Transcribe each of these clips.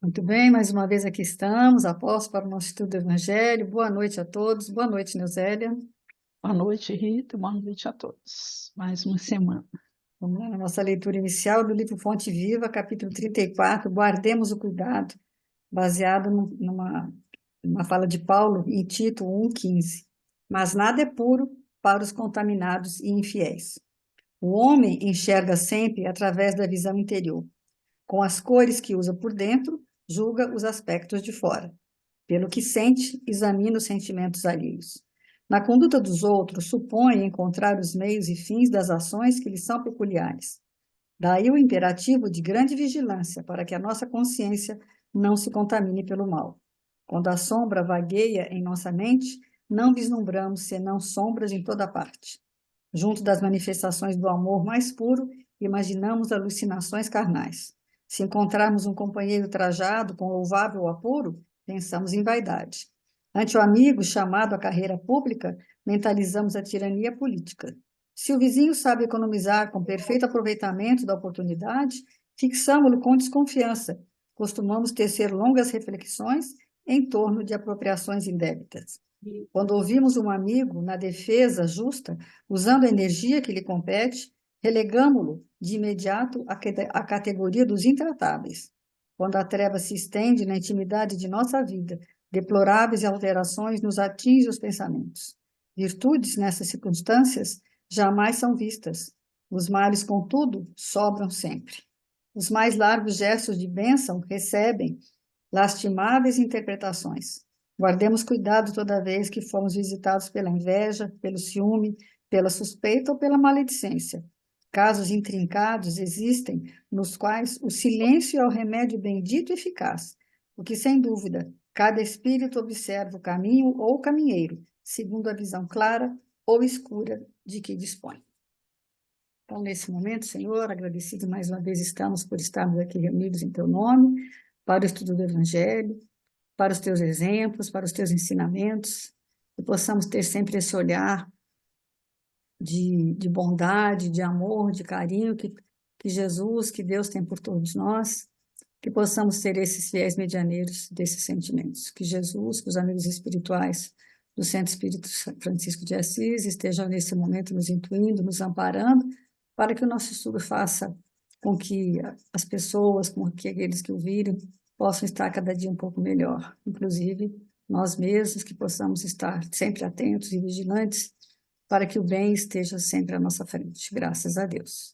Muito bem, mais uma vez aqui estamos, após para o nosso estudo do Evangelho. Boa noite a todos. Boa noite, Neusélia. Boa noite, Rita. Boa noite a todos. Mais uma semana. Vamos lá na nossa leitura inicial do livro Fonte Viva, capítulo 34. Guardemos o cuidado, baseado numa fala de Paulo em Tito 1,15. Mas nada é puro para os contaminados e infiéis. O homem enxerga sempre através da visão interior. Com as cores que usa por dentro, julga os aspectos de fora. Pelo que sente, examina os sentimentos alheios. Na conduta dos outros, supõe encontrar os meios e fins das ações que lhes são peculiares. Daí o imperativo de grande vigilância para que a nossa consciência não se contamine pelo mal. Quando a sombra vagueia em nossa mente, não vislumbramos senão sombras em toda parte. Junto das manifestações do amor mais puro, imaginamos alucinações carnais. Se encontrarmos um companheiro trajado com louvável apuro, pensamos em vaidade. Ante o amigo chamado à carreira pública, mentalizamos a tirania política. Se o vizinho sabe economizar com perfeito aproveitamento da oportunidade, fixamo-lo com desconfiança. Costumamos tecer longas reflexões em torno de apropriações indébitas. Quando ouvimos um amigo na defesa justa, usando a energia que lhe compete, relegamo-lo de imediato à categoria dos intratáveis. Quando a treva se estende na intimidade de nossa vida, deploráveis alterações nos atingem os pensamentos. Virtudes, nessas circunstâncias, jamais são vistas. Os males, contudo, sobram sempre. Os mais largos gestos de bênção recebem lastimáveis interpretações. Guardemos cuidado toda vez que formos visitados pela inveja, pelo ciúme, pela suspeita ou pela maledicência. Casos intrincados existem nos quais o silêncio é o remédio bendito e eficaz, porque, sem dúvida, cada espírito observa o caminho ou o caminheiro, segundo a visão clara ou escura de que dispõe. Então, nesse momento, Senhor, agradecido mais uma vez estamos por estarmos aqui reunidos em Teu nome, para o estudo do Evangelho, para os Teus exemplos, para os Teus ensinamentos, que possamos ter sempre esse olhar de bondade, de amor, de carinho que Jesus, que Deus tem por todos nós, que possamos ser esses fiéis medianeiros desses sentimentos. Que Jesus, que os amigos espirituais do Centro Espírito Francisco de Assis estejam nesse momento nos intuindo, nos amparando, para que o nosso estudo faça com que as pessoas, com que aqueles que ouvirem, possam estar cada dia um pouco melhor. Inclusive, nós mesmos, que possamos estar sempre atentos e vigilantes para que o bem esteja sempre à nossa frente. Graças a Deus.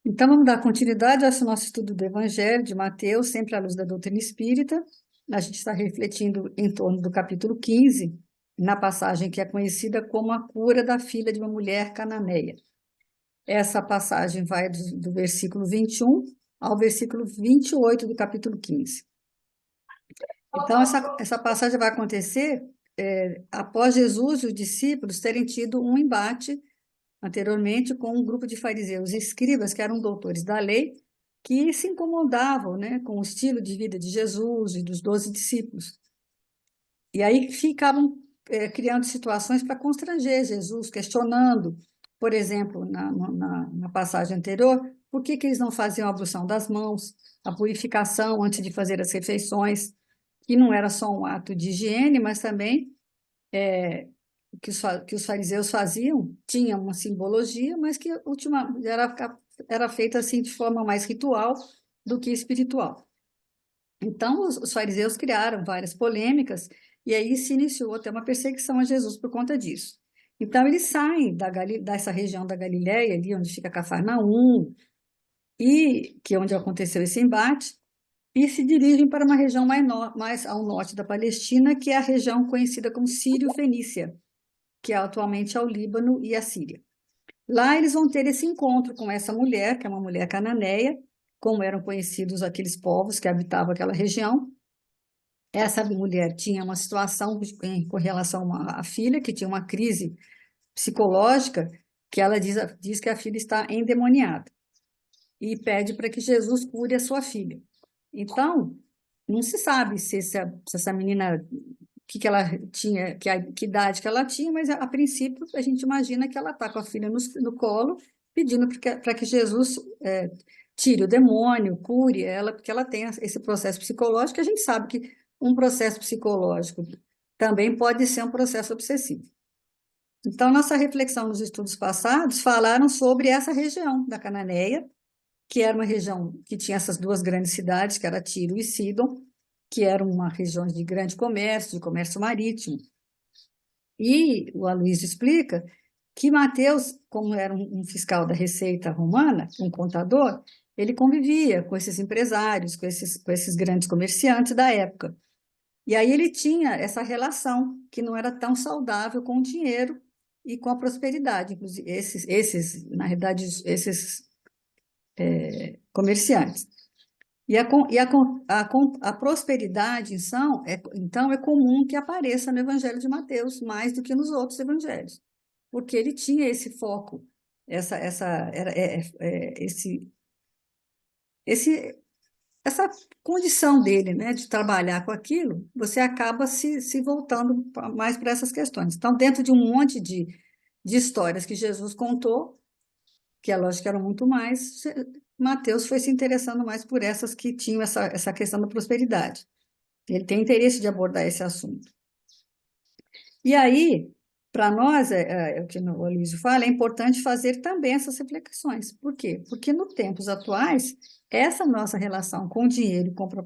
Então, vamos dar continuidade ao nosso estudo do Evangelho de Mateus, sempre à luz da doutrina espírita. A gente está refletindo em torno do capítulo 15, na passagem que é conhecida como a cura da filha de uma mulher cananeia. Essa passagem vai do versículo 21 ao versículo 28 do capítulo 15. Então, essa passagem vai acontecer após Jesus e os discípulos terem tido um embate anteriormente com um grupo de fariseus e escribas, que eram doutores da lei, que se incomodavam, né, com o estilo de vida de Jesus e dos 12 discípulos. E aí ficavam criando situações para constranger Jesus, questionando, por exemplo, na passagem anterior, por que eles não faziam a ablução das mãos, a purificação antes de fazer as refeições, que não era só um ato de higiene, mas também que os fariseus faziam tinha uma simbologia, mas que era feita assim de forma mais ritual do que espiritual. Então, os fariseus criaram várias polêmicas e aí se iniciou até uma perseguição a Jesus por conta disso. Então, eles saem dessa região da Galiléia, ali onde fica Cafarnaum, e que é onde aconteceu esse embate, e se dirigem para uma região mais ao norte da Palestina, que é a região conhecida como Sírio-Fenícia, que atualmente é o Líbano e a Síria. Lá eles vão ter esse encontro com essa mulher, que é uma mulher cananeia, como eram conhecidos aqueles povos que habitavam aquela região. Essa mulher tinha uma situação com relação à filha, que tinha uma crise psicológica, que ela diz que a filha está endemoniada, e pede para que Jesus cure a sua filha. Então, não se sabe se essa menina, que ela tinha, que idade que ela tinha, mas a princípio a gente imagina que ela está com a filha no colo, pedindo para que Jesus tire o demônio, cure ela, porque ela tem esse processo psicológico. A gente sabe que um processo psicológico também pode ser um processo obsessivo. Então, nossa reflexão nos estudos passados falaram sobre essa região da Cananeia, que era uma região que tinha essas duas grandes cidades, que era Tiro e Sidom, que eram uma região de grande comércio, de comércio marítimo. E o Aloysio explica que Mateus, como era um fiscal da Receita Romana, um contador, ele convivia com esses empresários, com esses grandes comerciantes da época. E aí ele tinha essa relação que não era tão saudável com o dinheiro e com a prosperidade. Inclusive, na realidade, esses comerciantes. A prosperidade, então, é comum que apareça no Evangelho de Mateus mais do que nos outros evangelhos, porque ele tinha esse foco, esse, essa condição dele, né, de trabalhar com aquilo. Você acaba se voltando mais para essas questões. Então, dentro de um monte de histórias que Jesus contou, que é lógico que eram muito mais, Mateus foi se interessando mais por essas que tinham essa questão da prosperidade. Ele tem interesse de abordar esse assunto. E aí, para nós, é o que o Aloysio fala, é importante fazer também essas reflexões. Por quê? Porque nos tempos atuais, essa nossa relação com o dinheiro e com a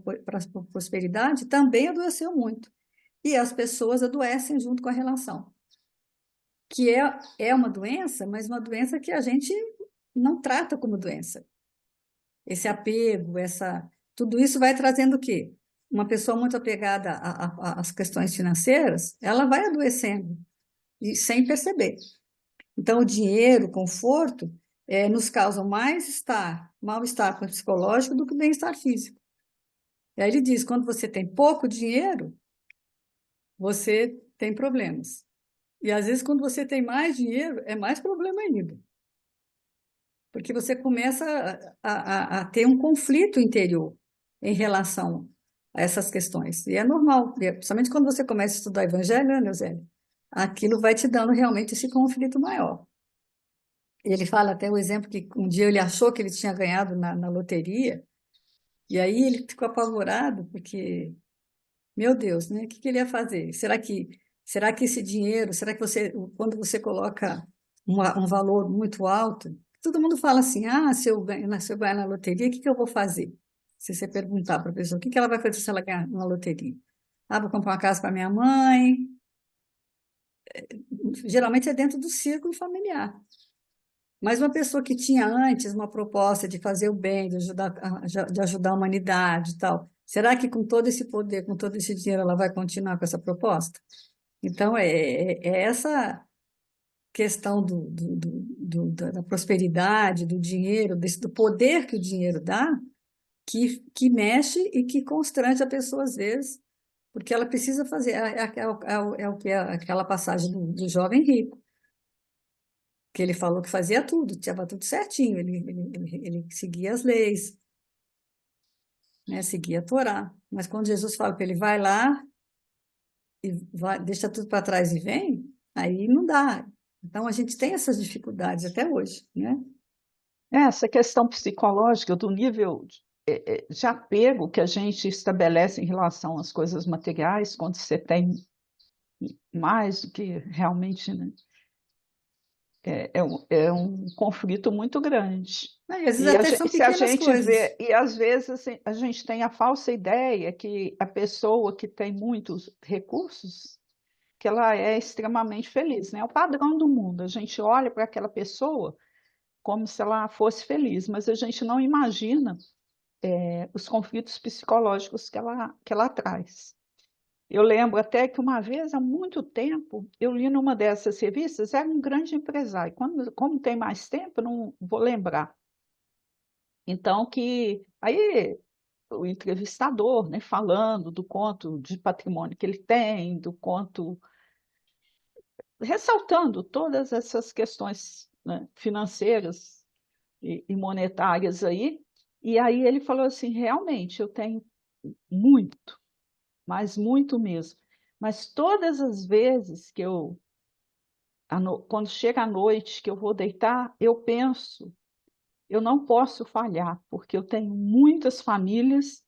prosperidade também adoeceu muito. E as pessoas adoecem junto com a relação. Que é uma doença, mas uma doença que a gente não trata como doença. Esse apego, tudo isso vai trazendo o quê? Uma pessoa muito apegada às questões financeiras, ela vai adoecendo, e sem perceber. Então, o dinheiro, o conforto, nos causam mal-estar psicológico do que bem-estar físico. E aí ele diz, quando você tem pouco dinheiro, você tem problemas. E às vezes, quando você tem mais dinheiro, é mais problema ainda. Porque você começa a ter um conflito interior em relação a essas questões. E é normal, principalmente quando você começa a estudar Evangelho, né, Neuzélio? Aquilo vai te dando realmente esse conflito maior. Ele fala até o exemplo que um dia ele achou que ele tinha ganhado na loteria, e aí ele ficou apavorado, porque, meu Deus, né? O que ele ia fazer? Será que esse dinheiro, será que quando você coloca um valor muito alto, todo mundo fala assim, se eu ganhar na loteria, o que eu vou fazer? Se você perguntar para a pessoa, o que ela vai fazer se ela ganhar na loteria? Vou comprar uma casa para minha mãe. Geralmente é dentro do círculo familiar. Mas uma pessoa que tinha antes uma proposta de fazer o bem, de ajudar a humanidade e tal, será que com todo esse poder, com todo esse dinheiro, ela vai continuar com essa proposta? Então, é essa questão da prosperidade, do dinheiro, do poder que o dinheiro dá, que mexe e que constrange a pessoa às vezes, porque ela precisa fazer, o que é aquela passagem do jovem rico, que ele falou que fazia tudo, tinha tudo certinho, ele seguia as leis, né, seguia a Torá. Mas quando Jesus fala para ele, vai lá e deixa tudo para trás e vem, aí não dá. Então a gente tem essas dificuldades até hoje, né? Essa questão psicológica do nível de apego que a gente estabelece em relação às coisas materiais, quando você tem mais do que realmente, né, é um conflito muito grande. E às vezes até são Se a pequenas gente coisas. vê, e às vezes assim, a gente tem a falsa ideia que a pessoa que tem muitos recursos, que ela é extremamente feliz, né? É o padrão do mundo. A gente olha para aquela pessoa como se ela fosse feliz, mas a gente não imagina os conflitos psicológicos que ela traz. Eu lembro até que uma vez, há muito tempo, eu li numa dessas revistas, era um grande empresário. Como tem mais tempo, eu não vou lembrar. Então, que aí o entrevistador, né, falando do quanto de patrimônio que ele tem, do quanto, ressaltando todas essas questões, né, financeiras e monetárias aí, e aí ele falou assim, realmente, eu tenho muito, mas muito mesmo. Mas todas as vezes que eu quando chega a noite que eu vou deitar, eu penso, eu não posso falhar, porque eu tenho muitas famílias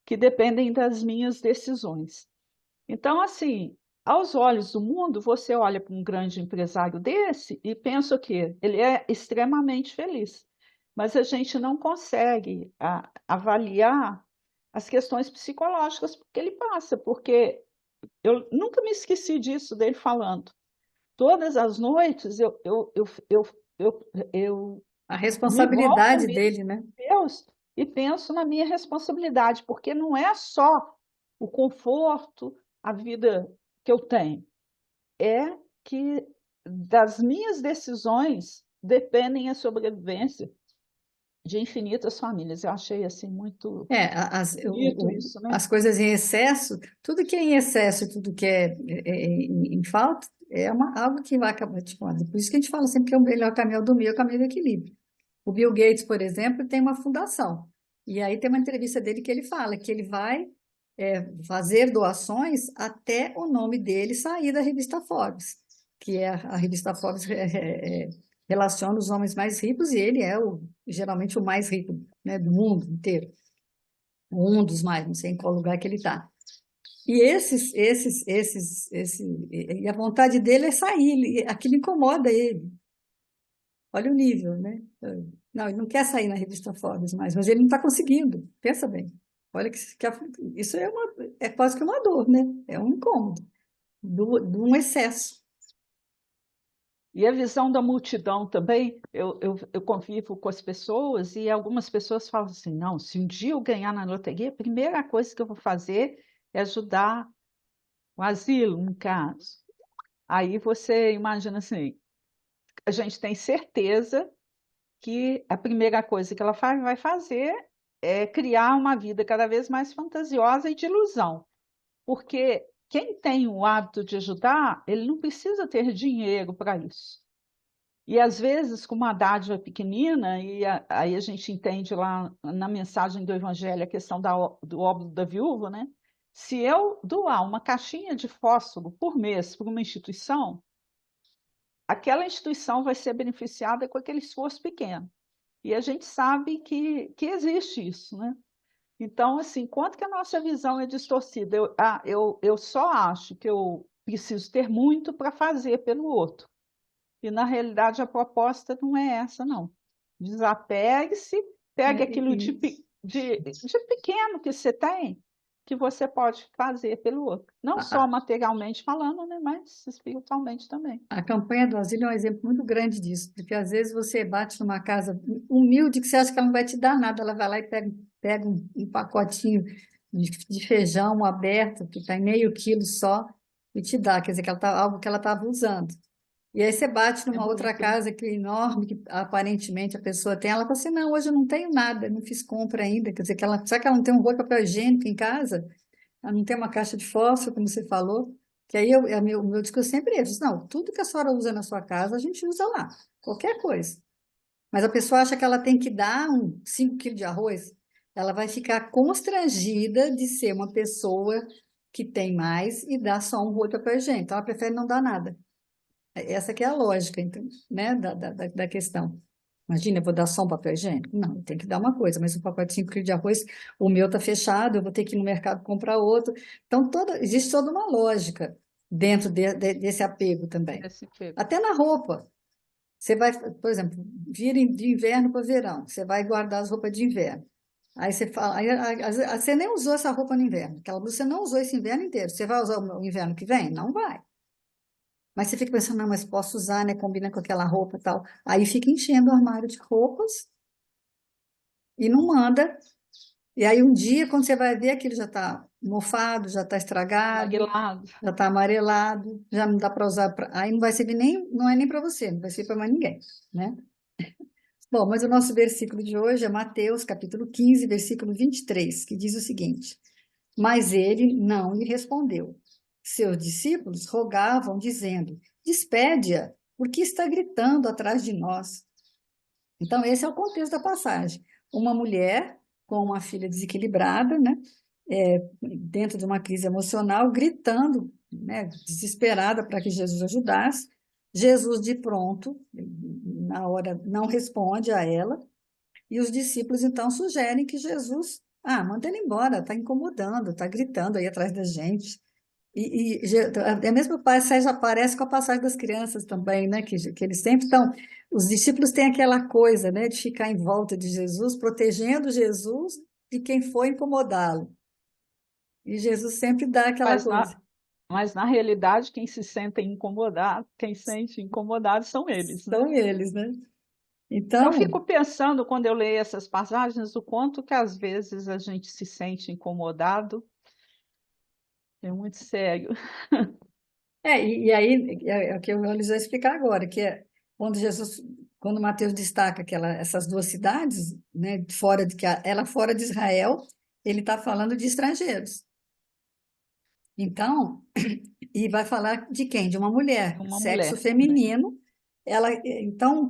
que dependem das minhas decisões. Então, assim, aos olhos do mundo, você olha para um grande empresário desse e pensa o quê? Ele é extremamente feliz. Mas a gente não consegue avaliar as questões psicológicas que ele passa, porque eu nunca me esqueci disso, dele falando. Todas as noites eu A me volto responsabilidade mesmo dele, né? a Deus e penso na minha responsabilidade, porque não é só o conforto, a vida que eu tenho, é que das minhas decisões dependem a sobrevivência de infinitas famílias. Eu achei assim muito É, bonito isso, né? as coisas em excesso, tudo que é em excesso, tudo que em falta, algo que vai acabar te falando. Por isso que a gente fala sempre que é o melhor caminho é o do meio, é o caminho do equilíbrio. O Bill Gates, por exemplo, tem uma fundação. E aí tem uma entrevista dele que ele fala que ele vai fazer doações até o nome dele sair da revista Forbes, que é a revista Forbes relaciona os homens mais ricos e ele é geralmente o mais rico, né, do mundo inteiro. Um dos mais, não sei em qual lugar que ele está. E e a vontade dele é sair, aquilo incomoda ele. Olha o nível, né? Não, ele não quer sair na revista Forbes mais, mas ele não está conseguindo. Pensa bem. Olha isso é quase que uma dor, né? É um incômodo, de um excesso. E a visão da multidão também, eu convivo com as pessoas e algumas pessoas falam assim: não, se um dia eu ganhar na loteria, a primeira coisa que eu vou fazer é ajudar o asilo, no caso. Aí você imagina assim: a gente tem certeza que a primeira coisa que ela vai fazer é criar uma vida cada vez mais fantasiosa e de ilusão. Porque quem tem o hábito de ajudar, ele não precisa ter dinheiro para isso. E às vezes, com uma dádiva pequenina, aí a gente entende lá na mensagem do Evangelho a questão do óbito da viúva, né? Se eu doar uma caixinha de fósforo por mês para uma instituição, aquela instituição vai ser beneficiada com aquele esforço pequeno. E a gente sabe que existe isso, né? Então, assim, quanto que a nossa visão é distorcida? Eu só acho que eu preciso ter muito para fazer pelo outro. E, na realidade, a proposta não é essa, não. Desapegue-se, pegue É, aquilo de pequeno que você tem, que você pode fazer pelo outro. Não só a, materialmente falando, né, mas espiritualmente também. a campanha do asilo é um exemplo muito grande disso, porque às vezes você bate numa casa humilde que você acha que ela não vai te dar nada, ela vai lá e pega um pacotinho de feijão aberto, que está em meio quilo só, e te dá, quer dizer, que algo que ela estava usando. E aí você bate É numa outra bonito, né? casa que é enorme, que aparentemente a pessoa tem, ela fala assim, não, hoje eu não tenho nada, não fiz compra ainda, quer dizer, será que ela não tem um rolo de papel higiênico em casa? Ela não tem uma caixa de fósforo, como você falou? Que aí o meu discurso sempre é esse, não, tudo que a senhora usa na sua casa, a gente usa lá, qualquer coisa. Mas a pessoa acha que ela tem que dar 5 quilos de arroz, ela vai ficar constrangida de ser uma pessoa que tem mais e dá só um rolo de papel higiênico, então ela prefere não dar nada. Essa que é a lógica, então, né, da questão. Imagina, eu vou dar só um papel higiênico? Não, tem que dar uma coisa, mas um pacote de 5 quilos de arroz, o meu está fechado, eu vou ter que ir no mercado comprar outro. Então, existe toda uma lógica dentro desse apego também. Esse pego. Até na roupa. Você vai, por exemplo, vira de inverno para verão, você vai guardar as roupas de inverno. Aí você fala, você nem usou essa roupa no inverno, aquela blusa você não usou esse inverno inteiro. Você vai usar o inverno que vem? Não vai. Mas você fica pensando, não, mas posso usar, né? Combina com aquela roupa e tal. Aí fica enchendo o armário de roupas e não manda. E aí um dia, quando você vai ver, aquilo já está mofado, já está estragado, Amarelado. já está amarelado, já não dá para usar. Aí não vai servir nem, não é nem para você, não vai servir para mais ninguém, né? Bom, mas o nosso versículo de hoje é Mateus, capítulo 15, versículo 23, que diz o seguinte: Mas ele não lhe respondeu. Seus discípulos rogavam, dizendo: Despede-a, porque está gritando atrás de nós. Então, esse é o contexto da passagem. Uma mulher com uma filha desequilibrada, né, dentro de uma crise emocional, gritando, né, desesperada para que Jesus ajudasse. Jesus, de pronto, na hora, não responde a ela, e os discípulos então sugerem que Jesus, manda ele embora, está incomodando, está gritando aí atrás da gente. A mesma passagem aparece com a passagem das crianças também, né? Que eles sempre estão. Os discípulos têm aquela coisa, né, de ficar em volta de Jesus, protegendo Jesus de quem for incomodá-lo. E Jesus sempre dá aquela Mas coisa. na realidade, quem sente incomodado são eles, né? São eles, né? Eu Então, fico pensando, quando eu leio essas passagens, o quanto que às vezes a gente se sente incomodado. É muito sério. e aí é o que eu vou lhes explicar agora, que é quando Mateus destaca essas duas cidades, né, ela fora de Israel, ele está falando de estrangeiros. Então, e vai falar de quem? De uma mulher, Uma sexo mulher também. feminino. Então,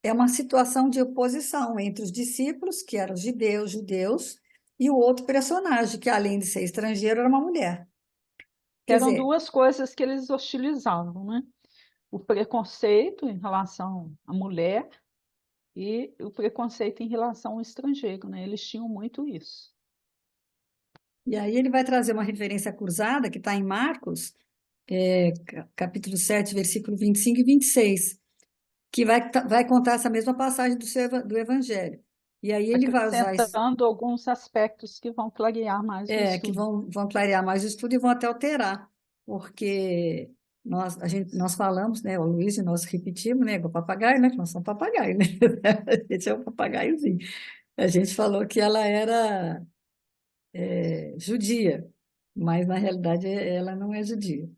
é uma situação de oposição entre os discípulos, que eram judeus, e o outro personagem, que além de ser estrangeiro, era uma mulher. Que Quer eram dizer, duas coisas que eles hostilizavam, né? O preconceito em relação à mulher e o preconceito em relação ao estrangeiro, né? Eles tinham muito isso. e aí ele vai trazer uma referência cruzada que está em Marcos, capítulo 7, versículo 25 e 26, que vai contar essa mesma passagem do Evangelho. E aí ele vai usar Acrescentando alguns aspectos que vão clarear mais o que estudo. vão clarear mais o estudo e vão até alterar, porque nós falamos, né, o Luiz e nós repetimos, né, igual papagaio, né, que nós somos papagaio, né, a gente é um papagaiozinho. A gente falou que ela era judia, mas na realidade ela não é judia.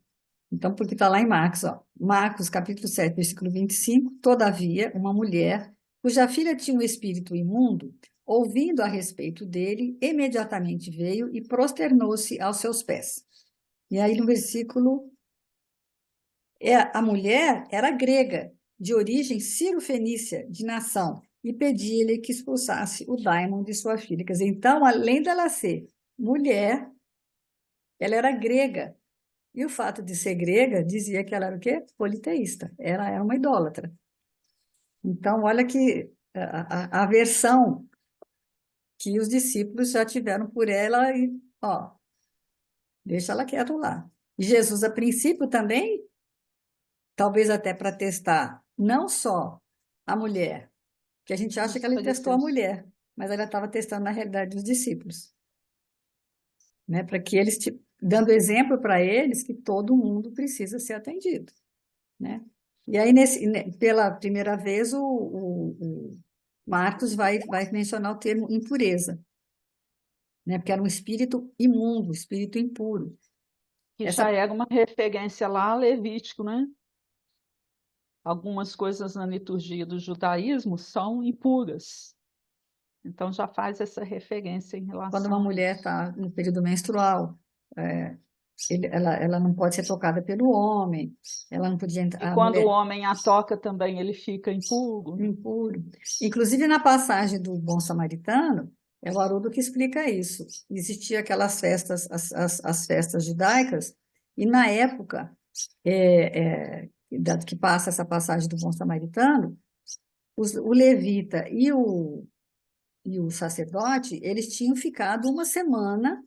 Então, porque está lá em Marcos, ó, Marcos capítulo 7, versículo 25, todavia, uma mulher cuja filha tinha um espírito imundo, ouvindo a respeito dele, imediatamente veio e prosternou-se aos seus pés. E aí no versículo, a mulher era grega, de origem ciro-fenícia, de nação, e pedia-lhe que expulsasse o daimon de sua filha. Quer dizer, então, além dela ser mulher, ela era grega. E o fato de ser grega dizia que ela era o quê? Politeísta. Ela era uma idólatra. Então, olha que a aversão que os discípulos já tiveram por ela e, ó, deixa ela quieta lá. E Jesus, a princípio, também, talvez até para testar não só a mulher, que a gente acha que Os ele testou a fariseus. mulher, mas ela estava testando, na realidade, os discípulos, né? Para que eles, dando exemplo para eles que todo mundo precisa ser atendido, né? E aí, pela primeira vez, o Marcos vai mencionar o termo impureza, né? Porque era um espírito imundo, espírito impuro. Que já Essa, era uma referência lá a Levítico, né? Algumas coisas na liturgia do judaísmo são impuras. Então já faz essa referência em quando uma relação a mulher isso. está no período menstrual, é, ela não pode ser tocada pelo homem, ela não podia E entrar, a quando o mulher homem a toca também, ele fica impuro, né? impuro. Inclusive, na passagem do Bom Samaritano, é o Haroldo que explica isso. Existiam aquelas festas, as festas judaicas, e na época que passa essa passagem do Bom Samaritano, o levita e o sacerdote, eles tinham ficado uma semana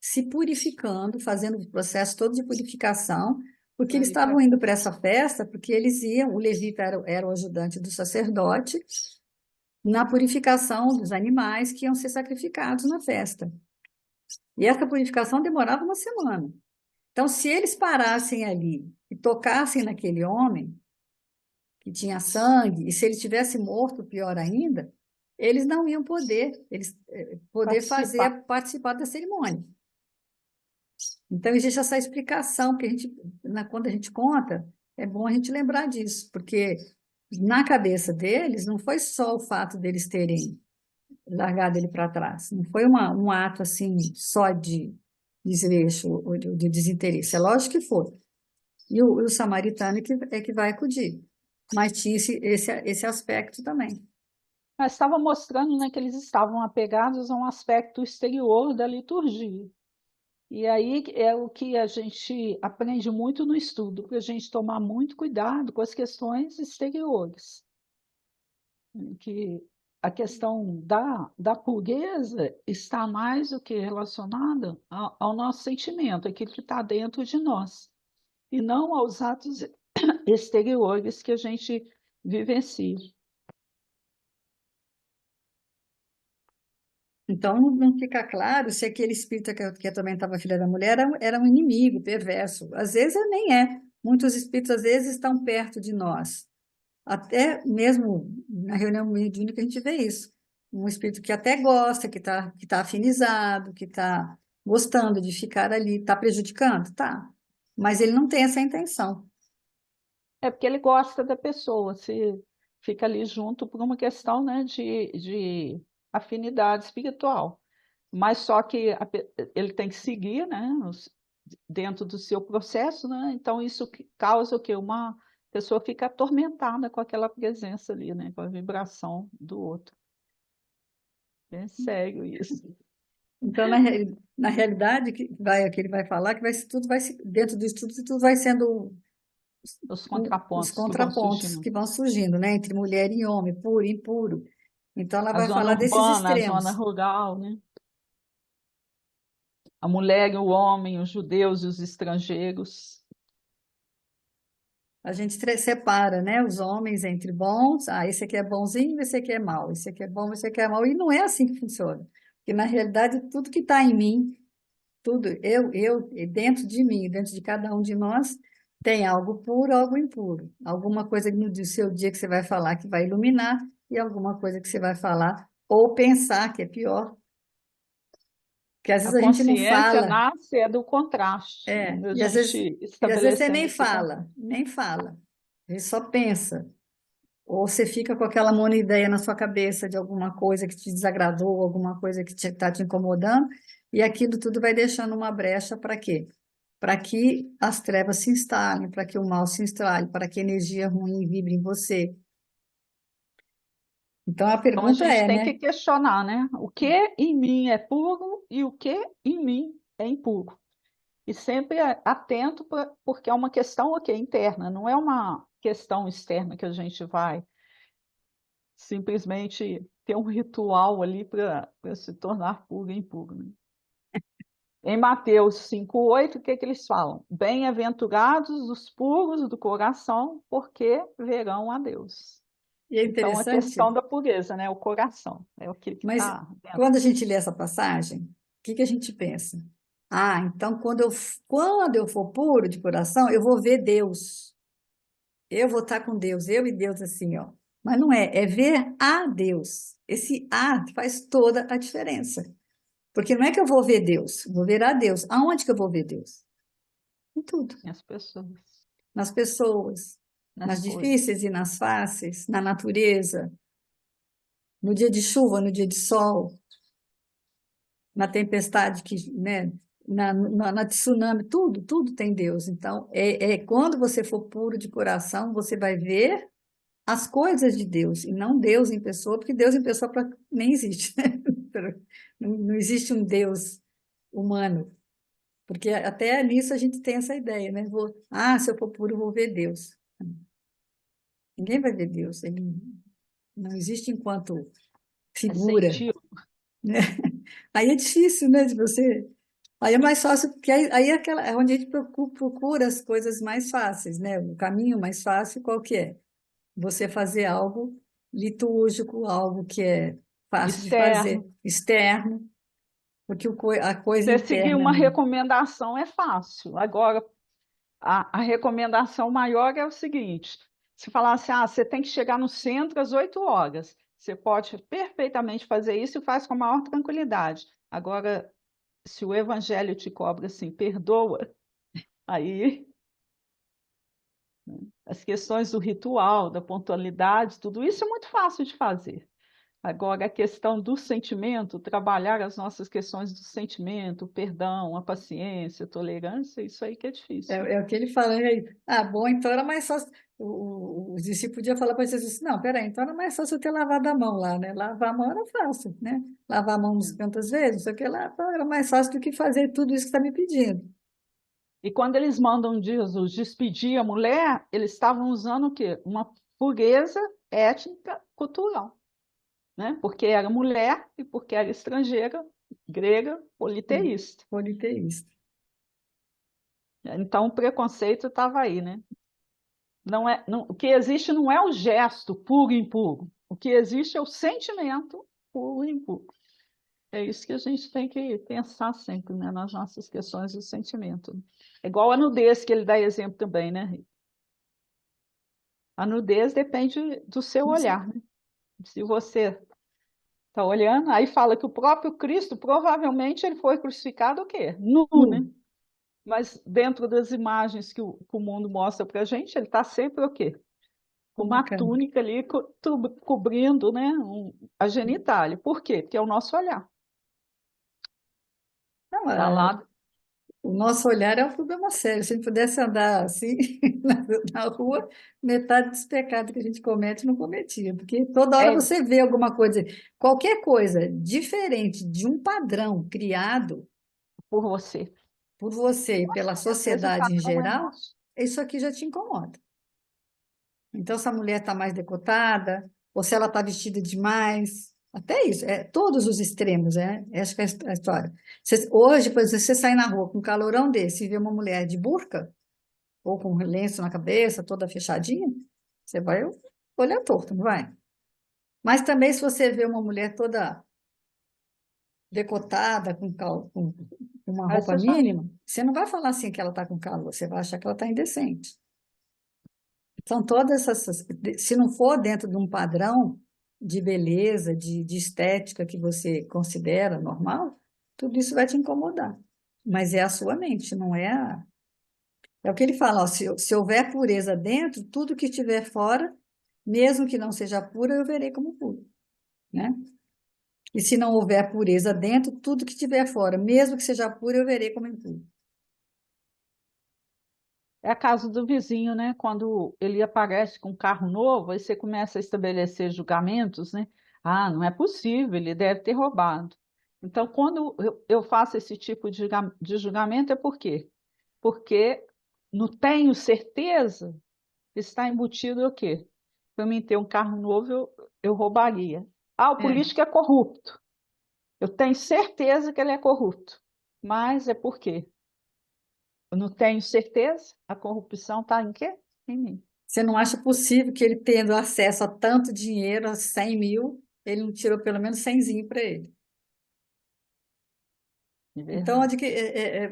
se purificando, fazendo o processo todo de purificação, porque Para eles ir para estavam indo para frente. essa festa, porque eles iam, o levita era o ajudante do sacerdote, na purificação dos animais que iam ser sacrificados na festa. E essa purificação demorava uma semana. Então, se eles parassem ali e tocassem naquele homem que tinha sangue, e se ele tivesse morto, pior ainda, eles não iam poder Participar. participar da cerimônia. Então, existe essa explicação que quando a gente conta, é bom a gente lembrar disso, porque na cabeça deles não foi só o fato deles terem largado ele para trás, não foi um ato assim só de desleixo ou de desinteresse. É lógico que foi. E o samaritano é que vai acudir, mas tinha esse aspecto também. Mas estava mostrando, né, que eles estavam apegados a um aspecto exterior da liturgia. E aí é o que a gente aprende muito no estudo, para a gente tomar muito cuidado com as questões exteriores, né, que a questão da pureza está mais do que relacionada ao nosso sentimento, aquilo que está dentro de nós, e não aos atos exteriores que a gente vivencia. Então, não fica claro se aquele espírito que atormentava a filha da mulher era um inimigo perverso. Às vezes nem é. Muitos espíritos, às vezes, estão perto de nós. Até mesmo na reunião mediúnica a gente vê isso. Um espírito que até gosta, que tá afinizado, que está gostando de ficar ali, está prejudicando? Tá. Mas ele não tem essa intenção. É porque ele gosta da pessoa, se fica ali junto por uma questão, né, de afinidade espiritual. Mas só que ele tem que seguir, né, dentro do seu processo, né? Então isso causa o quê? Uma pessoa fica atormentada com aquela presença ali, né, com a vibração do outro. É sério isso. Então, na realidade, que ele vai falar, que tudo dentro do estudo, tudo vai sendo Os os contrapontos que vão contrapontos surgindo. que vão surgindo, né, entre mulher e homem, puro e impuro. Então, ela A vai zona falar desses urbana, a zona extremos. rural, né? A mulher e o homem, os judeus e os estrangeiros. A gente separa, né, os homens entre bons, esse aqui é bonzinho, esse aqui é mau, esse aqui é bom, esse aqui é mau, e não é assim que funciona. Porque, na realidade, tudo que está em mim, tudo, e dentro de mim, dentro de cada um de nós, tem algo puro, algo impuro. Alguma coisa no seu dia que você vai falar que vai iluminar, e alguma coisa que você vai falar ou pensar que é pior. Porque às A vezes a gente não consciência fala, nasce é do contraste, a e às vezes, gente e às vezes você estabelecendo nem esse fala, contraste. nem fala. A gente só pensa. Ou você fica com aquela ideia na sua cabeça de alguma coisa que te desagradou, alguma coisa que está te incomodando, e aquilo tudo vai deixando uma brecha para quê? Para que as trevas se instalem, para que o mal se instale, para que a energia ruim vibre em você. Então a Então a pergunta gente é, tem que né? questionar, né? O que em mim é puro e o que em mim é impuro. E sempre atento, porque é uma questão, ok, interna, não é uma questão externa que a gente vai simplesmente ter um ritual ali para se tornar puro e impuro, né? Em Mateus 5:8, o que que eles falam? Bem-aventurados os puros do coração, porque verão a Deus. E é Então, a questão interessante, da pureza, né? O coração, é aquilo que mas está dentro. quando a gente lê essa passagem, o que que a gente pensa? Ah, então quando eu for puro de coração, eu vou ver Deus. Eu vou estar com Deus, eu e Deus assim, ó. Mas não é, é ver a Deus. Esse a faz toda a diferença. Porque não é que eu vou ver Deus, eu vou ver a Deus. Aonde que eu vou ver Deus? Em tudo. As pessoas, Nas pessoas, nas nas coisas. difíceis e nas fáceis, na natureza, no dia de chuva, no dia de sol, na tempestade que, né, na tsunami, tudo tem Deus. Então, quando você for puro de coração, você vai ver as coisas de Deus, e não Deus em pessoa, porque Deus em pessoa nem existe, né? Não existe um Deus humano, porque até nisso a gente tem essa ideia, né? Se eu for puro, eu vou ver Deus. Ninguém vai ver Deus, ele não existe enquanto É figura, sentir. né? Aí é difícil, né, de você. Aí é mais fácil, porque aí é onde a gente procura as coisas mais fáceis, né? O caminho mais fácil qual que é? Você fazer algo litúrgico, algo que é fácil de fazer, Externo. externo, porque a coisa Você seguir interna uma não. recomendação é fácil. Agora, a recomendação maior é o seguinte: se falar assim, você tem que chegar no centro às 8 horas. Você pode perfeitamente fazer isso e faz com a maior tranquilidade. Agora, se o evangelho te cobra assim, perdoa, aí as questões do ritual, da pontualidade, tudo isso é muito fácil de fazer. Agora, a questão do sentimento, trabalhar as nossas questões do sentimento, o perdão, a paciência, a tolerância, isso aí que é É, difícil. é o que ele fala, né? Bom, então era mais fácil. os discípulos podiam falar para Jesus assim, não, peraí, então era mais fácil eu ter lavado a mão lá, né? Lavar a mão era fácil, né? Lavar a mão uns quantas vezes, não sei o que lá, então era mais fácil do que fazer tudo isso que está me pedindo. E quando eles mandam Jesus despedir a mulher, eles estavam usando o quê? Uma pureza étnica cultural, né? Porque era mulher e porque era estrangeira, grega, politeísta. Politeísta. Então o preconceito estava aí, né? O que existe não é o gesto puro e impuro. O que existe é o sentimento puro e impuro. É isso que a gente tem que pensar sempre, né, nas nossas questões do sentimento. É igual a nudez, que ele dá exemplo também, né? A nudez depende do seu olhar, né? Se você está olhando, aí fala que o próprio Cristo, provavelmente, ele foi crucificado o quê? Nu, né? Nu, Mas dentro das imagens que o mundo mostra para a gente, ele está sempre o quê? Com uma uma cama. túnica ali cobrindo, né, a genitália. Por quê? Porque é o nosso olhar. Não, Está lá. o nosso olhar é um problema sério. Se a gente pudesse andar assim na rua, metade dos pecados que a gente comete não cometia, porque toda hora É você vê alguma coisa, qualquer coisa diferente de um padrão criado por você. por você e pela Nossa, e às vezes o sociedade em padrão é geral, nosso. isso aqui já te incomoda. Então, se a mulher está mais decotada, ou se ela está vestida demais, até isso, todos os extremos, essa que é a história. Hoje, por exemplo, você sai na rua com um calorão desse e vê uma mulher de burca, ou com um lenço na cabeça, toda fechadinha, você vai olhar torto, não vai? Mas também, se você vê uma mulher toda decotada, com uma Aí roupa você já. mínima, você não vai falar assim que ela está com calor, você vai achar que ela está indecente. São todas essas. Se não for dentro de um padrão de beleza, de estética que você considera normal, tudo isso vai te incomodar. Mas é a sua mente, não é a. É o que ele fala, ó, se houver pureza dentro, tudo que estiver fora, mesmo que não seja pura, eu verei como puro, né? E se não houver pureza dentro, tudo que estiver fora, mesmo que seja puro, eu verei como impuro. É a casa do vizinho, né? Quando ele aparece com um carro novo, aí você começa a estabelecer julgamentos, né? Ah, não é possível, ele deve ter roubado. Então, quando eu faço esse tipo de julgamento, é por quê? Porque não tenho certeza, está embutido o quê? Para mim ter um carro novo, eu roubaria. Ah, o É. político é corrupto. Eu tenho certeza que ele é corrupto. Mas é por quê? Eu não tenho certeza. A corrupção está em quê? Em mim. Você não acha possível que ele, tendo acesso a tanto dinheiro, a 100 mil, ele não tirou pelo menos 100zinho para ele? De Então, verdade.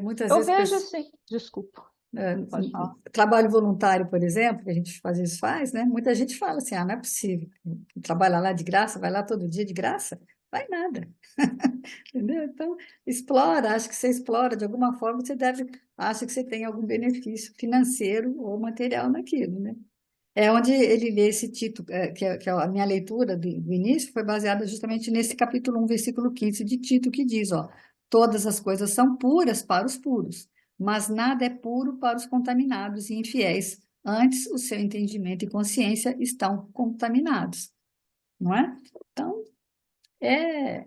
muitas Eu vezes, vejo assim, desculpa, é, pode falar. trabalho voluntário, por exemplo, que a gente às vezes faz, né? Muita gente fala assim, ah, não é possível. Trabalhar lá de graça, vai lá todo dia de graça? Vai nada. Entendeu? Então, explora, acho que você explora, de alguma forma você acha que você tem algum benefício financeiro ou material naquilo, né? É onde ele lê esse título, que é a minha leitura do início, foi baseada justamente nesse capítulo 1, versículo 15 de Tito, que diz, ó, todas as coisas são puras para os puros, mas nada é puro para os contaminados e infiéis. Antes, o seu entendimento e consciência estão contaminados, não é? Então, é,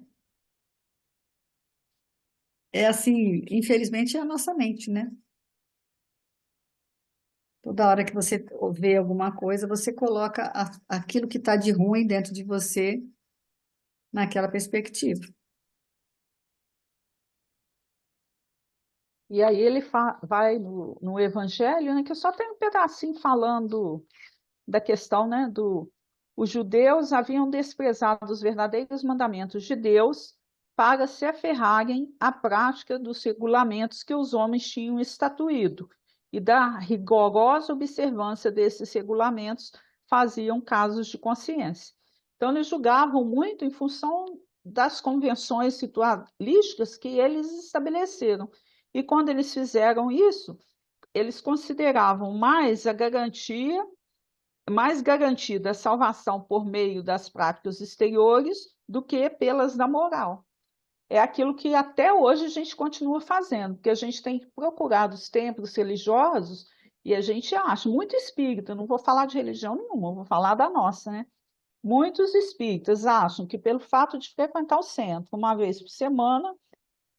é assim, infelizmente é a nossa mente, né? Toda hora que você vê alguma coisa, você coloca aquilo que está de ruim dentro de você naquela perspectiva. E aí ele vai no Evangelho, né, que só tem um pedacinho falando da questão, né, os judeus haviam desprezado os verdadeiros mandamentos de Deus para se aferrarem à prática dos regulamentos que os homens tinham estatuído, e da rigorosa observância desses regulamentos faziam casos de consciência. Então, eles julgavam muito em função das convenções ritualísticas que eles estabeleceram. E quando eles fizeram isso, eles consideravam mais garantida a salvação por meio das práticas exteriores do que pelas da moral. É aquilo que até hoje a gente continua fazendo, porque a gente tem procurado os templos religiosos E a gente acha, muito espírita, não vou falar de religião nenhuma, vou falar da nossa, né? Muitos espíritas acham que pelo fato de frequentar o centro uma vez por semana,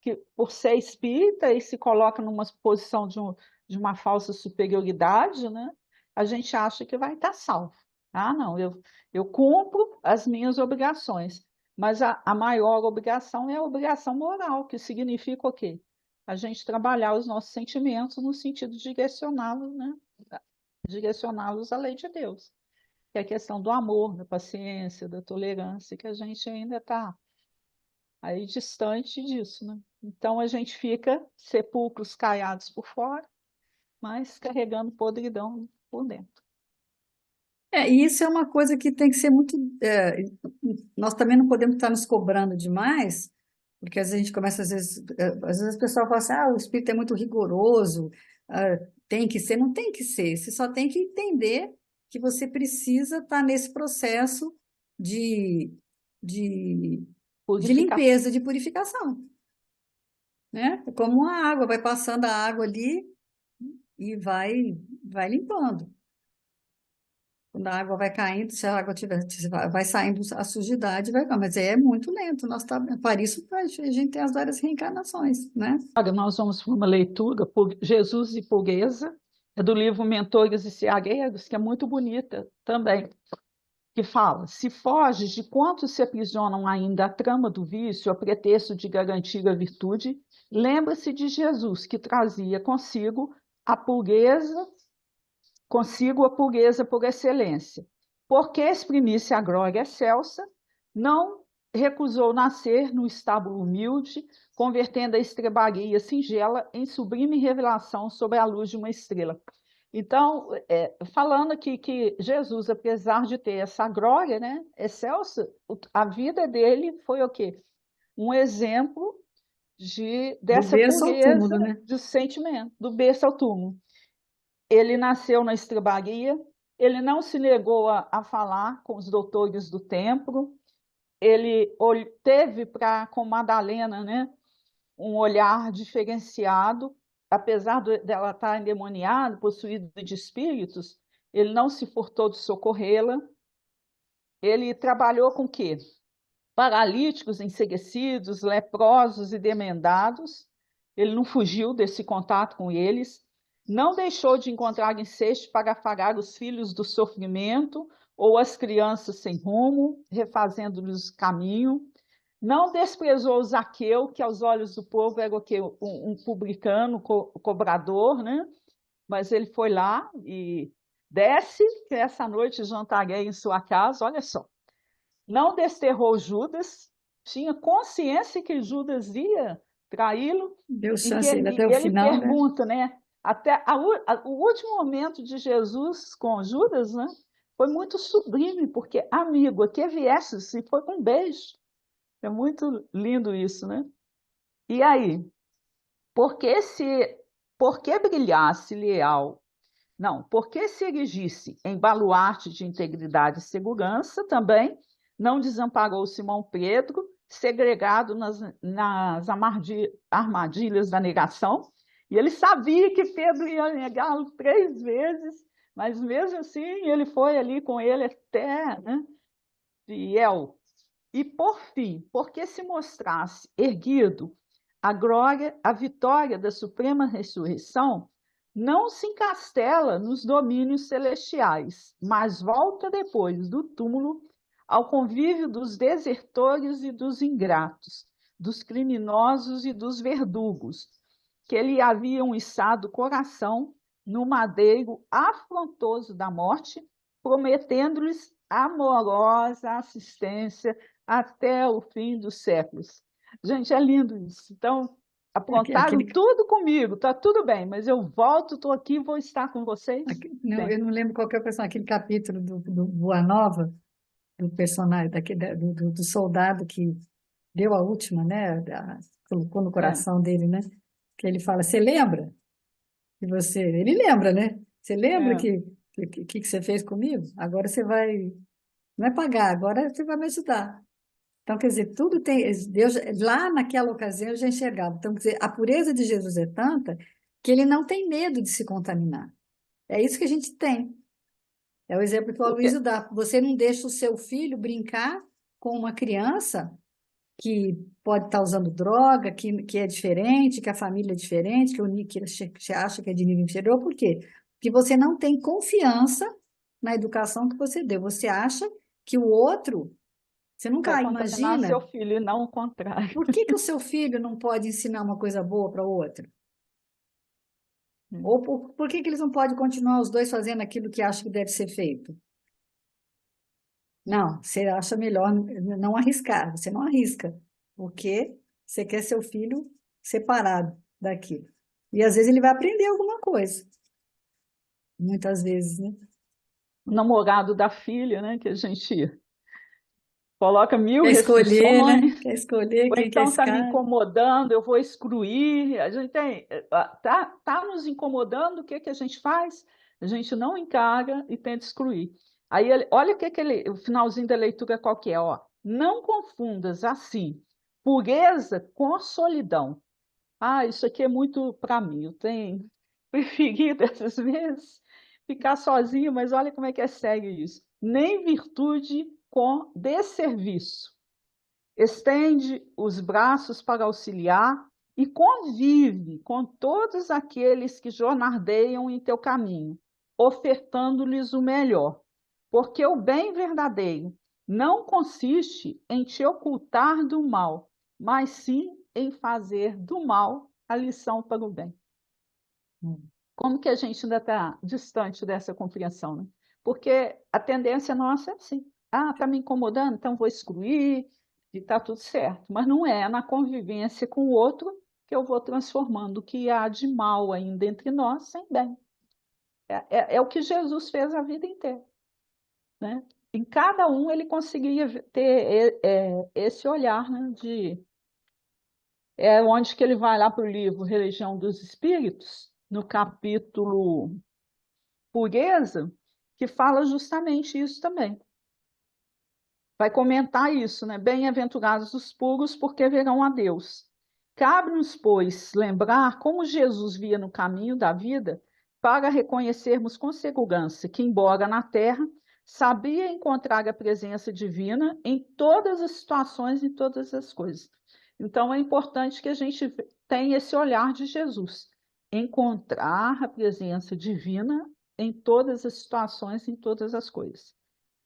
que por ser espírita e se coloca numa posição de uma falsa superioridade, né? A gente acha que vai estar salvo. Ah, não, eu cumpro as minhas obrigações, mas a maior obrigação é a obrigação moral, que significa o quê? A gente trabalhar os nossos sentimentos no sentido de direcioná-los, né? Direcioná-los à lei de Deus, que é a questão do amor, da paciência, da tolerância, que a gente ainda está aí distante disso, né? Então a gente fica sepulcros caiados por fora, mas carregando podridão por dentro. E isso é uma coisa que tem que ser muito. Nós também não podemos estar nos cobrando demais, porque às vezes a gente começa, às vezes o pessoal fala assim, o espírito é muito rigoroso, tem que ser, não tem que ser, você só tem que entender que você precisa estar nesse processo de, de, de Purificação. limpeza, de purificação, né? É como uma água, vai passando a água ali e vai limpando. Quando a água vai caindo, se a água tiver, vai saindo a sujidade, mas é muito lento. Para isso a gente tem as várias reencarnações, né? Agora nós vamos para uma leitura por Jesus e Pureza, é do livro Mentores e Ceareiros, que é muito bonita também, que fala: se foges de quantos se aprisionam ainda à trama do vício, a pretexto de garantir a virtude, lembra-se de Jesus, que trazia consigo a pureza por excelência. Porque exprimisse a glória excelsa, não recusou nascer no estábulo humilde, convertendo a estrebaria singela em sublime revelação sob a luz de uma estrela. Então, falando aqui que Jesus, apesar de ter essa glória, né, excelsa, a vida dele foi o quê? Um exemplo Do dessa berço ao pureza túmulo, né? de sentimento, do berço ao túmulo. Ele nasceu na estrebaria, ele não se negou a falar com os doutores do templo, ele teve para com Madalena, né, um olhar diferenciado, apesar dela estar endemoniada, possuída de espíritos, ele não se furtou de socorrê-la. Ele trabalhou com o quê? Paralíticos, enseguecidos, leprosos e demendados. Ele não fugiu desse contato com eles, não deixou de encontrar ensejo para afagar os filhos do sofrimento ou as crianças sem rumo, refazendo-lhes caminho. Não desprezou o Zaqueu, que aos olhos do povo era o quê? Um publicano, cobrador, né? Mas ele foi lá e desce, que essa noite jantarei em sua casa, olha só. Não desterrou Judas, tinha consciência que Judas ia traí-lo, Deu e que chance ainda ele, até o ele final, né? pergunta, né? Até o último momento de Jesus com Judas, né? Foi muito sublime, porque, amigo, aqui viesse, se foi com um beijo. É muito lindo isso, né? E aí, porque se, porque brilhasse leal, não, porque se erigisse em baluarte de integridade e segurança, também não desamparou Simão Pedro, segregado nas armadilhas da negação, e ele sabia que Pedro ia negá-lo 3 vezes, mas mesmo assim ele foi ali com ele até, né, fiel. E por fim, porque se mostrasse erguido a glória, a vitória da suprema ressurreição, não se encastela nos domínios celestiais, mas volta depois do túmulo ao convívio dos desertores e dos ingratos, dos criminosos e dos verdugos, que lhe haviam içado o coração no madeiro afrontoso da morte, prometendo-lhes amorosa assistência até o fim dos séculos. Gente, é lindo isso. Então, aprontaram Aquele, tudo comigo, tá tudo bem, mas eu volto, estou aqui, vou estar com vocês não, eu sempre. não lembro qual que é o personagem, aquele capítulo do Boa Nova, do personagem, do soldado que deu a última, né? Colocou no É, coração dele, né? Que ele fala, você lembra? E você, ele lembra, né? Você lembra é. que você fez comigo? Agora você vai, não é pagar, agora você vai me ajudar. Então, quer dizer, tudo tem, Deus, lá naquela ocasião eu já enxergava. Então, quer dizer, a pureza de Jesus é tanta que ele não tem medo de se contaminar. É isso que a gente tem. É o exemplo que o Porque Aloysio dá. Você não deixa o seu filho brincar com uma criança que pode estar usando droga, que é diferente, que a família é diferente, que você acha que é de nível inferior. Por quê? Porque você não tem confiança na educação que você deu. Você acha que o outro, você vai nunca contaminar seu imagina filho e não o contrário. por que que o seu filho não pode ensinar uma coisa boa para o outro? Hum. Ou por que que eles não podem continuar os dois fazendo aquilo que acham que deve ser feito? Não, você acha melhor não arriscar, você não arrisca, porque você quer seu filho separado daquilo. E às vezes ele vai aprender alguma coisa, muitas vezes, né? O namorado da filha, né, que a gente coloca mil Quer escolher, né? restrições, Quer escolher ou quem que é então esse está me cara. incomodando, eu vou excluir. A gente tem, tá nos incomodando, o que que a gente faz? A gente não encara e tenta excluir. Aí, olha o finalzinho da leitura qual que é, ó. Não confundas assim pureza com solidão. Ah, isso aqui é muito para mim. Eu tenho preferido essas vezes ficar sozinho, mas olha como é que é sério isso. Nem virtude com desserviço. Estende os braços para auxiliar e convive com todos aqueles que jornadeiam em teu caminho, ofertando-lhes o melhor. Porque o bem verdadeiro não consiste em te ocultar do mal, mas sim em fazer do mal a lição para o bem. Como que a gente ainda está distante dessa compreensão, né? Porque a tendência nossa é assim. Ah, está me incomodando, então vou excluir e está tudo certo. Mas não é na convivência com o outro que eu vou transformando o que há de mal ainda entre nós em bem. É o que Jesus fez a vida inteira, né? Em cada um ele conseguia ter esse olhar, né, onde que ele vai lá para o livro Religião dos Espíritos, no capítulo Pureza, que fala justamente isso também. Vai comentar isso, né? Bem-aventurados os puros, porque verão a Deus. Cabe-nos, pois, lembrar como Jesus via no caminho da vida para reconhecermos com segurança que, embora na terra, sabia encontrar a presença divina em todas as situações e todas as coisas. Então, é importante que a gente tenha esse olhar de Jesus, encontrar a presença divina em todas as situações, em todas as coisas.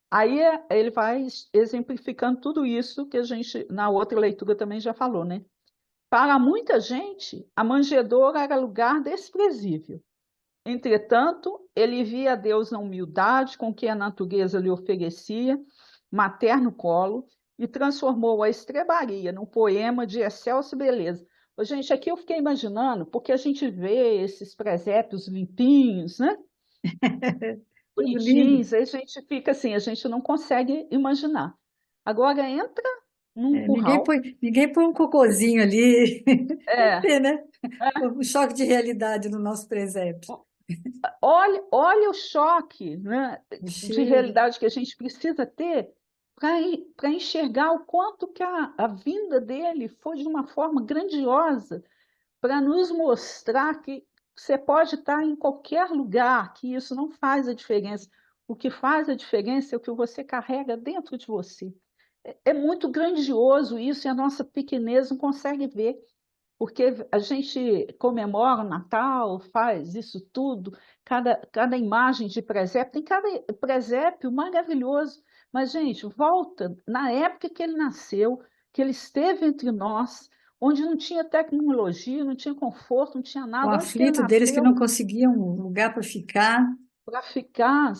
Aí ele vai exemplificando tudo isso que a gente, na outra leitura, também já falou, né? Para muita gente, a manjedoura era lugar desprezível. Entretanto, ele via Deus na humildade com que a natureza lhe oferecia, materno colo, e transformou a estrebaria num poema de excelsa beleza. Ô, gente, aqui eu fiquei imaginando, porque a gente vê esses presépios limpinhos, né? Tudo lindo. Bonitinhos, aí a gente fica assim, a gente não consegue imaginar. Agora entra num É, curral, ninguém põe um cocôzinho ali. Tem que é, ter, né? Um choque de realidade no nosso presépio. olha o choque, né, O de cheiro. realidade que a gente precisa ter para enxergar o quanto que a vinda dele foi de uma forma grandiosa para nos mostrar que você pode estar em qualquer lugar, que isso não faz a diferença. O que faz a diferença é o que você carrega dentro de você. É muito grandioso isso e a nossa pequenez não consegue ver, porque a gente comemora o Natal, faz isso tudo, cada imagem de presépio, tem cada presépio maravilhoso. Mas, gente, volta na época que ele nasceu, que ele esteve entre nós, onde não tinha tecnologia, não tinha conforto, não tinha O nada, onde que ele aflito deles que não nasceu conseguiam um lugar para ficar. para ficar.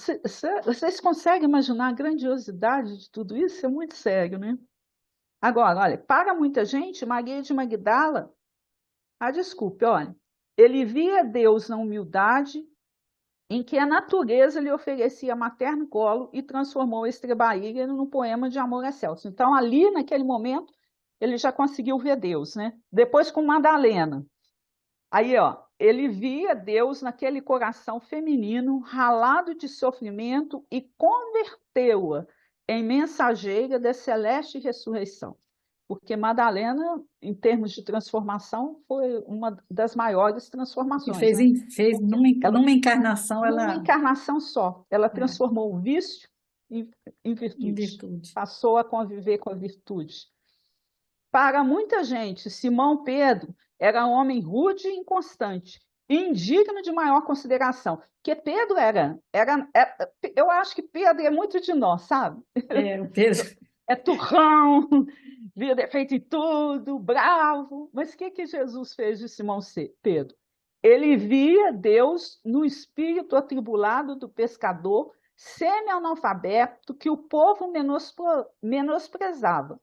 Vocês conseguem imaginar a grandiosidade de tudo isso? É muito sério, né? Agora, olha, para muita gente, Maria de Magdala, desculpe, olha, ele via Deus na humildade em que a natureza lhe oferecia materno colo e transformou a estrebaíra num poema de amor a Celso. Então, ali, naquele momento, ele já conseguiu ver Deus, né? Depois com Madalena. Aí, ó, ele via Deus naquele coração feminino ralado de sofrimento e converteu-a em mensageira da celeste ressurreição. porque Madalena, em termos de transformação, foi uma das maiores E transformações, fez, né? fez Porque ela, numa encarnação, numa ela, encarnação só, ela é, transformou o vício em em virtude, virtude. passou a conviver com a virtude. Para muita gente, Simão Pedro era um homem rude e inconstante, indigno de maior consideração. Porque Pedro eu acho que Pedro é muito de nós, sabe? É, o Pedro, É turrão, via defeito em tudo, bravo. Mas o que que Jesus fez de Simão Pedro? Ele via Deus no espírito atribulado do pescador, semi-analfabeto, que o povo menosprezava,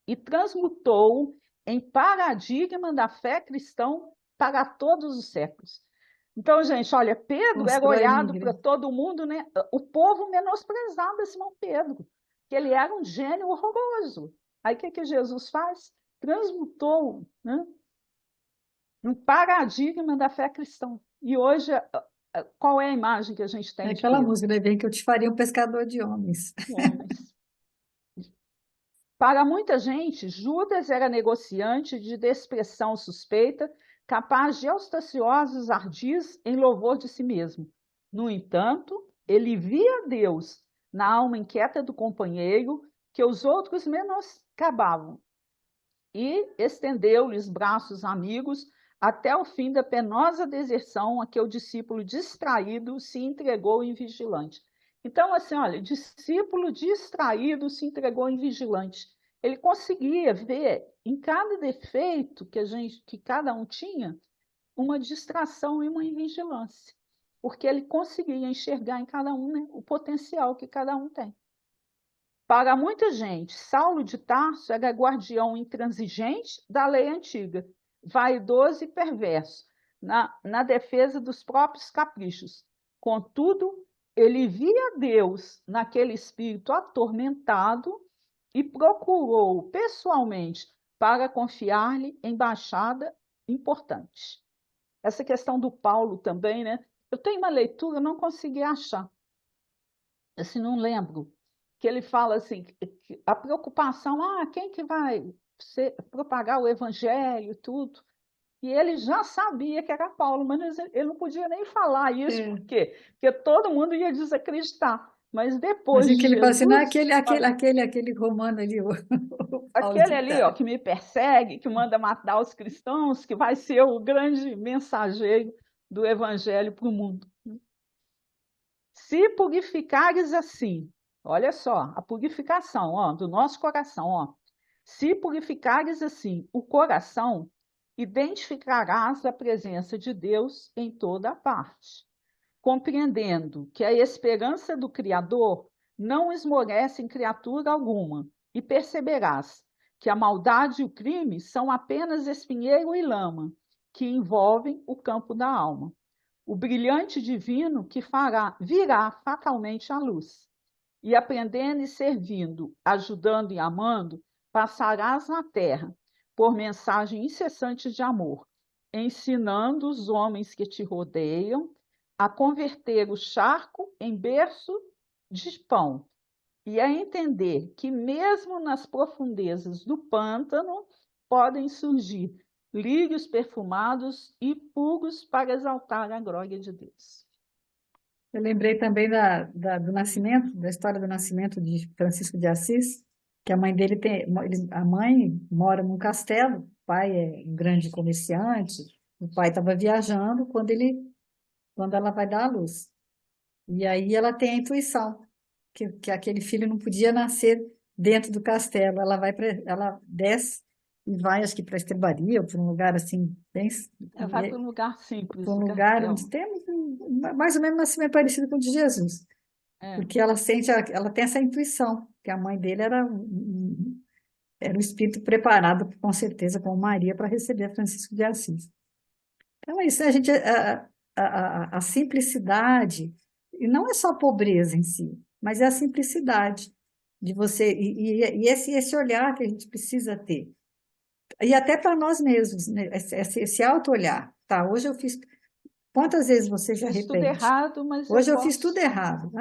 e transmutou em paradigma da fé cristã para todos os séculos. Então, gente, olha, Pedro era constrói uma olhado para igreja. todo mundo, né? O povo menosprezava Simão Pedro, que ele era um gênio horroroso. Aí o que que Jesus faz? Transmutou, né, um paradigma da fé cristã. E hoje, qual é a imagem que a gente É tem de aquela Pedro? música, né? Bem que eu te faria um pescador de homens. Homens. Para muita gente, Judas era negociante de expressão suspeita, capaz de austaciosos ardis em louvor de si mesmo. No entanto, ele via Deus na alma inquieta do companheiro que os outros menoscabavam e estendeu-lhes braços amigos até o fim da penosa deserção a que o discípulo distraído se entregou em vigilante. Então, assim, olha, discípulo distraído se entregou em vigilante. Ele conseguia ver em cada defeito que cada um tinha, uma distração e uma vigilância, porque ele conseguia enxergar em cada um, né, o potencial que cada um tem. Para muita gente, Saulo de Tarso era guardião intransigente da lei antiga, vaidoso e perverso, na defesa dos próprios caprichos. Contudo, ele via Deus naquele espírito atormentado e procurou pessoalmente para confiar-lhe embaixada importante. Essa questão do Paulo também, né? Eu tenho uma leitura, não consegui achar, assim, não lembro, que ele fala assim, que a preocupação, quem que vai propagar o evangelho e tudo? E ele já sabia que era Paulo, mas ele não podia nem falar isso, por É. quê? Porque todo mundo ia desacreditar. Mas Mas depois em de que ele fala assim, não é Jesus, olha, aquele romano ali, o Paulo aquele de ali, ó, Tarso. que me persegue, que manda matar os cristãos, que vai ser o grande mensageiro do evangelho para o mundo. Se purificares assim, olha só, a purificação, ó, do nosso coração, ó. Se purificares assim o coração, identificarás a presença de Deus em toda a parte, compreendendo que a esperança do Criador não esmorece em criatura alguma, e perceberás que a maldade e o crime são apenas espinheiro e lama, que envolvem o campo da alma, o brilhante divino que virá fatalmente à luz. E aprendendo e servindo, ajudando e amando, passarás na terra por mensagem incessante de amor, ensinando os homens que te rodeiam a converter o charco em berço de pão e a entender que, mesmo nas profundezas do pântano, podem surgir lírios perfumados e puros para exaltar a glória de Deus. Eu lembrei também do nascimento, da história do nascimento de Francisco de Assis, que a mãe dele a mãe mora num castelo, o pai é um grande comerciante, o pai estava viajando quando ela vai dar à luz. E aí ela tem a intuição que aquele filho não podia nascer dentro do castelo. Ela desce e vai, acho que para a estrebaria, ou para um lugar assim, bem, Vai para um lugar para simples, um o lugar onde castelo. tem mais ou menos um nascimento parecido com o de Jesus. É. Porque ela tem essa intuição, que a mãe dele era um espírito preparado, com certeza, como Maria, para receber Francisco de Assis. Então, é isso, a simplicidade, e não é só a pobreza em si, mas é a simplicidade de você, e esse olhar que a gente precisa ter. E até para nós mesmos, né? Esse auto-olhar. Tá, hoje eu fiz. Quantas vezes você se Fiz tudo arrepende? errado, mas eu Hoje eu fiz tudo posso. errado.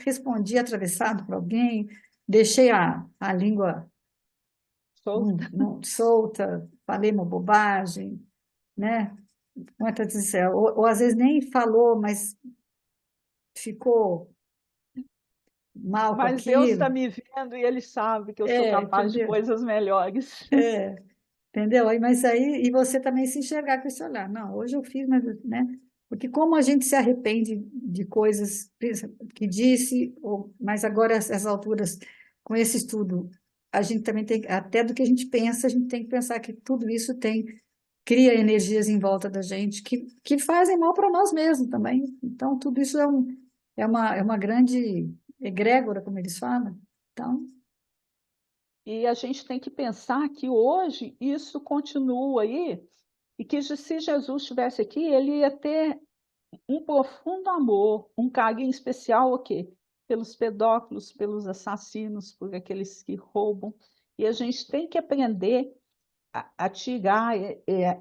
Respondi atravessado para alguém, deixei a língua Solta. solta, falei uma bobagem, né? Muitas vezes, ou às vezes nem falou, mas ficou mal com Mas Deus está aquilo. me vendo e Ele sabe que eu sou capaz de Entendeu? coisas melhores. É, entendeu? Mas aí, e você também se enxergar com esse olhar. Não, hoje eu fiz, mas, né? Porque como a gente se arrepende de coisas que disse, mas agora, essas alturas, com esse estudo, a gente também tem, até do que a gente pensa, a gente tem que pensar que tudo isso cria energias em volta da gente que fazem mal para nós mesmos também. Então, tudo isso é uma grande egrégora, como eles falam. Então, E a gente tem que pensar que hoje isso continua aí, e que se Jesus estivesse aqui, ele ia ter um profundo amor, um carinho especial o quê? Pelos pedófilos, pelos assassinos, por aqueles que roubam. E a gente tem que aprender a tirar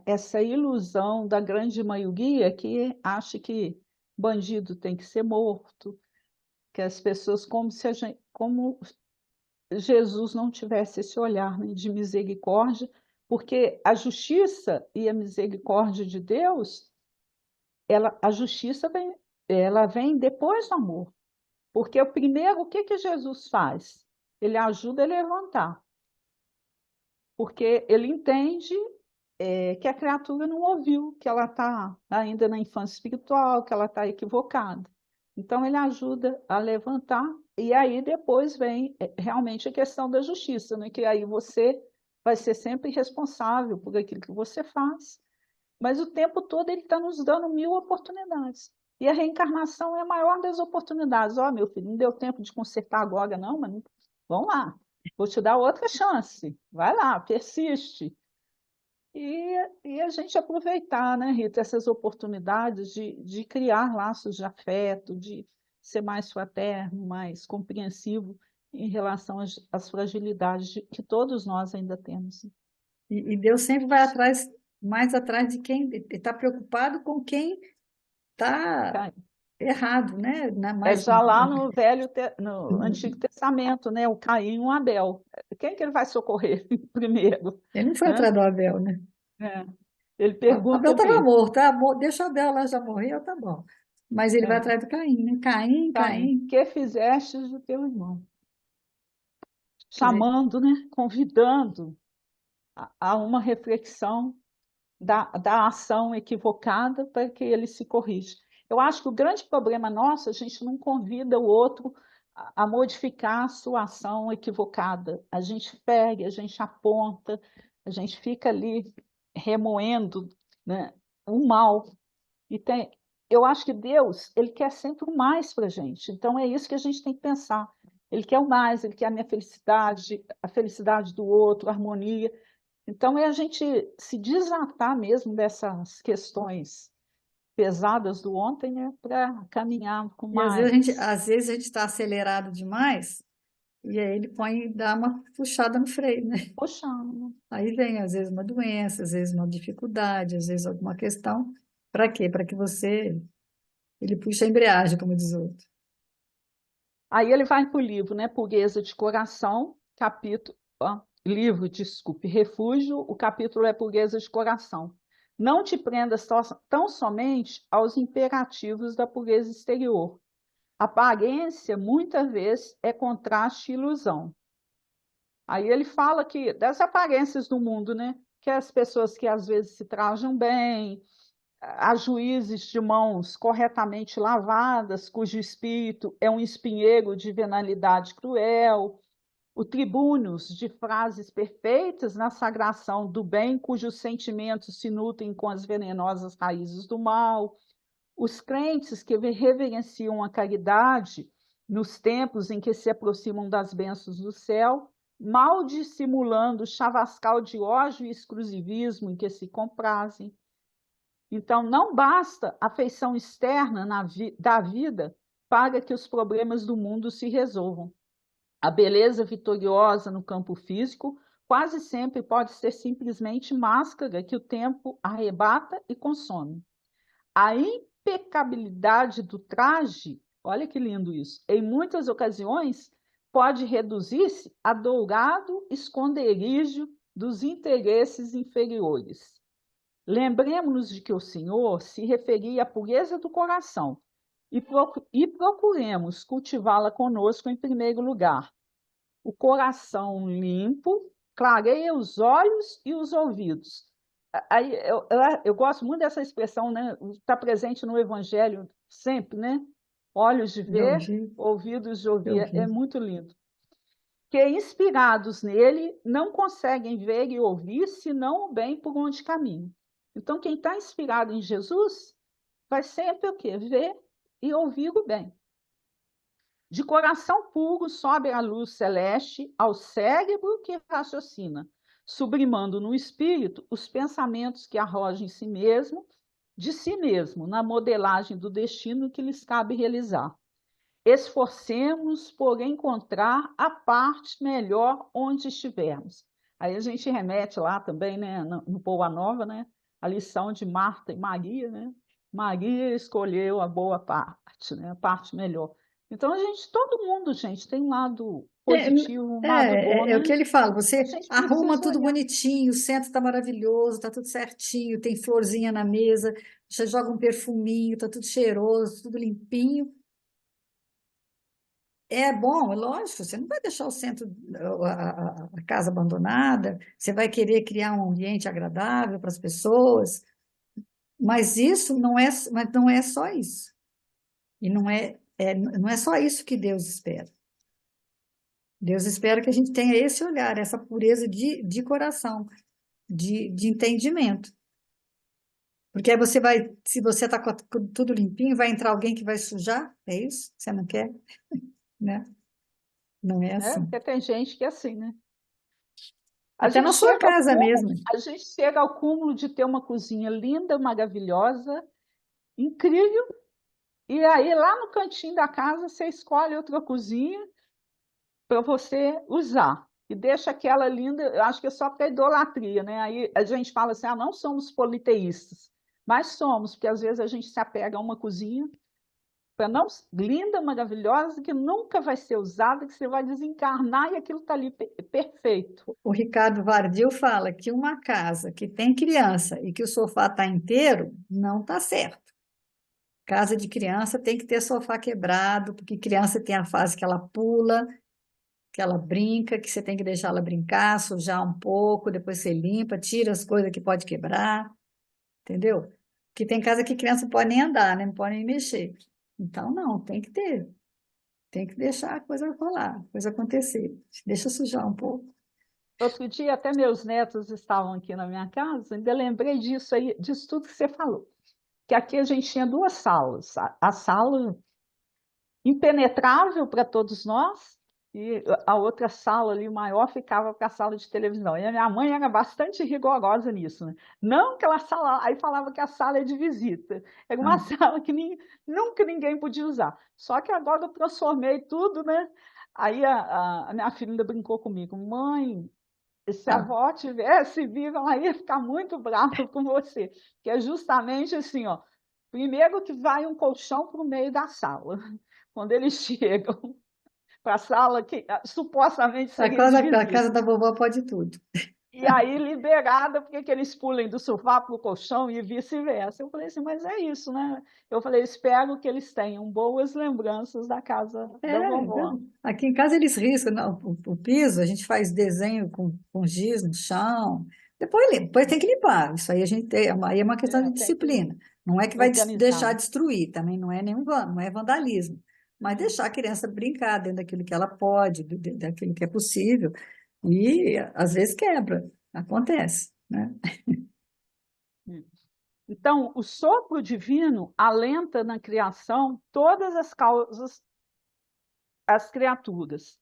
essa ilusão da grande maioria que acha que bandido tem que ser morto, que as pessoas como se a gente, como Jesus não tivesse esse olhar, né, de misericórdia, porque a justiça e a misericórdia de Deus, a justiça ela vem depois do amor. Porque o primeiro, o que que Jesus faz? Ele ajuda a levantar, porque ele entende que a criatura não ouviu, que ela está ainda na infância espiritual, que ela está equivocada. Então, ele ajuda a levantar, e aí depois vem realmente a questão da justiça, né? Que aí você vai ser sempre responsável por aquilo que você faz, mas o tempo todo ele está nos dando mil oportunidades. E a reencarnação é a maior das oportunidades. Ó, meu filho, não deu tempo de consertar agora, não, mas vamos lá, vou te dar outra chance. Vai lá, persiste. E a gente aproveitar, né, Rita, essas oportunidades de criar laços de afeto, de ser mais fraterno, mais compreensivo em relação às fragilidades que todos nós ainda temos. e Deus sempre vai atrás, mais atrás de quem está preocupado com quem está Tá? errado, né? É Mais, já lá no Antigo Testamento, né, o Caim e o Abel. Quem que ele vai socorrer primeiro, ele não foi né? atrás do Abel, né? É. Ele Abel pergunta o estava quê? morto, deixa o Abel lá, já morreu, tá bom. Mas ele vai É, atrás do Caim, né? Caim, Caim, Caim. que fizeste do teu irmão? Quer dizer, Chamando, né, convidando a uma reflexão da ação equivocada para que ele se corrija. Eu acho que o grande problema nosso, a gente não convida o outro a modificar a sua ação equivocada. A gente pega, a gente aponta, a gente fica ali remoendo, né, o mal. E eu acho que Deus, ele quer sempre o mais para a gente. Então é isso que a gente tem que pensar. Ele quer o mais, ele quer a minha felicidade, a felicidade do outro, a harmonia. Então, é a gente se desatar mesmo dessas questões pesadas do ontem, né, para caminhar com e às vezes mais. às vezes a gente está acelerado demais, e aí ele dá uma puxada no freio, né? Poxa, Aí vem, às vezes, uma doença, às vezes uma dificuldade, às vezes alguma questão. Para quê? Para que ele puxe a embreagem, como diz o outro. aí ele vai para o livro, né, Pureza de Coração, capítulo, ó, livro, desculpe, Refúgio, o capítulo é Pureza de Coração. Não te prendas tão somente aos imperativos da pureza exterior. Aparência, muitas vezes, é contraste e ilusão. Aí ele fala que das aparências do mundo, né? Que as pessoas que às vezes se trajam bem, há juízes de mãos corretamente lavadas, cujo espírito é um espinheiro de venalidade cruel, o tribunos de frases perfeitas na sagração do bem, cujos sentimentos se nutrem com as venenosas raízes do mal, os crentes que reverenciam a caridade nos tempos em que se aproximam das bênçãos do céu, mal dissimulando o chavascal de ódio e exclusivismo em que se comprazem. Então, não basta a feição externa da vida para que os problemas do mundo se resolvam. A beleza vitoriosa no campo físico quase sempre pode ser simplesmente máscara que o tempo arrebata e consome. A impecabilidade do traje, olha que lindo isso, em muitas ocasiões pode reduzir-se a dourado esconderijo dos interesses inferiores. Lembremos-nos de que o Senhor se referia à pureza do coração e procuremos cultivá-la conosco em primeiro lugar. O coração limpo clareia os olhos e os ouvidos. Aí, eu gosto muito dessa expressão, né? Está presente no Evangelho sempre, né? Olhos de Eu ver, vi, ouvidos de eu ouvir. É vi. muito lindo. Que inspirados nele não conseguem ver e ouvir senão o bem por onde caminham. Então, quem está inspirado em Jesus vai sempre o quê? Ver e ouvir o bem. De coração puro sobe a luz celeste ao cérebro que raciocina, sublimando no espírito os pensamentos que arroja em si mesmo, de si mesmo, na modelagem do destino que lhes cabe realizar. Esforcemos-nos por encontrar a parte melhor onde estivermos. Aí a gente remete lá também, né, no Boa Nova, né, a lição de Marta e Maria, né? Maria escolheu a boa parte, né, a parte melhor. Então a gente, todo mundo, gente, tem um lado É, positivo, um lado bom, é o que né? ele fala, A você gente arruma precisa tudo olhar. bonitinho, o centro está maravilhoso, está tudo certinho, tem florzinha na mesa, você joga um perfuminho, está tudo cheiroso, tudo limpinho. É bom, é lógico, você não vai deixar o centro, a casa abandonada, você vai querer criar um ambiente agradável para as pessoas, mas isso não é, mas não é só isso. E não é só isso que Deus espera. Deus espera que a gente tenha esse olhar, essa pureza de coração, de entendimento. Porque aí você vai, se você está com tudo limpinho, vai entrar alguém que vai sujar, é isso? Você não quer, né? Não é Né? assim. Porque tem gente que é assim, né? A Até gente na sua chega ao casa cúmulo, mesmo. a gente chega ao cúmulo de ter uma cozinha linda, maravilhosa, incrível. E aí, lá no cantinho da casa, você escolhe outra cozinha para você usar. E deixa aquela linda, eu acho que é só para idolatria, né? Aí a gente fala assim: ah, não somos politeístas. Mas somos, porque às vezes a gente se apega a uma cozinha para não linda, maravilhosa, que nunca vai ser usada, que você vai desencarnar e aquilo está ali perfeito. O Ricardo Vardil fala que uma casa que tem criança e que o sofá está inteiro, não está certo. Casa de criança tem que ter sofá quebrado, porque criança tem a fase que ela pula, que ela brinca, que você tem que deixar ela brincar, sujar um pouco, depois você limpa, tira as coisas que pode quebrar, entendeu? Que tem casa que criança não pode nem andar, né? Não pode nem mexer. Então, não, tem que ter. Tem que deixar a coisa rolar, a coisa acontecer. Deixa sujar um pouco. Outro dia, até meus netos estavam aqui na minha casa, ainda lembrei disso aí, disso tudo que você falou. Que aqui a gente tinha duas salas. A sala impenetrável para todos nós, e a outra sala ali maior ficava para a sala de televisão. E a minha mãe era bastante rigorosa nisso, né? Não aquela sala, aí falava que a sala é de visita. Era uma Ah, sala que nunca ninguém podia usar. Só que agora eu transformei tudo, né? Aí a minha filha ainda brincou comigo: mãe, se a ah, avó tivesse viva, ela ia ficar muito brava com você. Que é justamente assim, ó. Primeiro que vai um colchão para o meio da sala. Quando eles chegam para a sala que supostamente seria de a casa visita. da vovó pode tudo. E aí, liberada, porque que eles pulem do sofá para o colchão e vice-versa. Eu falei assim, mas é isso, né? Eu falei, espero que eles tenham boas lembranças da casa da vovó. Aqui em casa eles riscam não, o piso, a gente faz desenho com giz no chão, depois tem que limpar. Isso aí a gente tem, aí é uma questão de É, tem que disciplina. Não é que vai organizar, deixar né? destruir, também não é não é vandalismo, mas deixar a criança brincar dentro daquilo que ela pode, daquilo que é possível, e às vezes quebra, acontece, né? Então, o sopro divino alenta na criação todas as causas, as criaturas.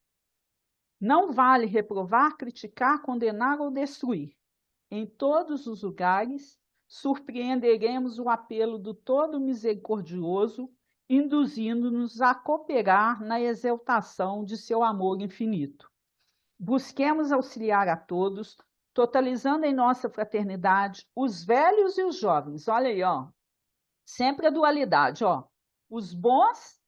Não vale reprovar, criticar, condenar ou destruir. Em todos os lugares, surpreenderemos o apelo do Todo Misericordioso, induzindo-nos a cooperar na exaltação de seu amor infinito. Busquemos auxiliar a todos, totalizando em nossa fraternidade os velhos e os jovens. Olha aí, ó. Sempre a dualidade, ó. Os bons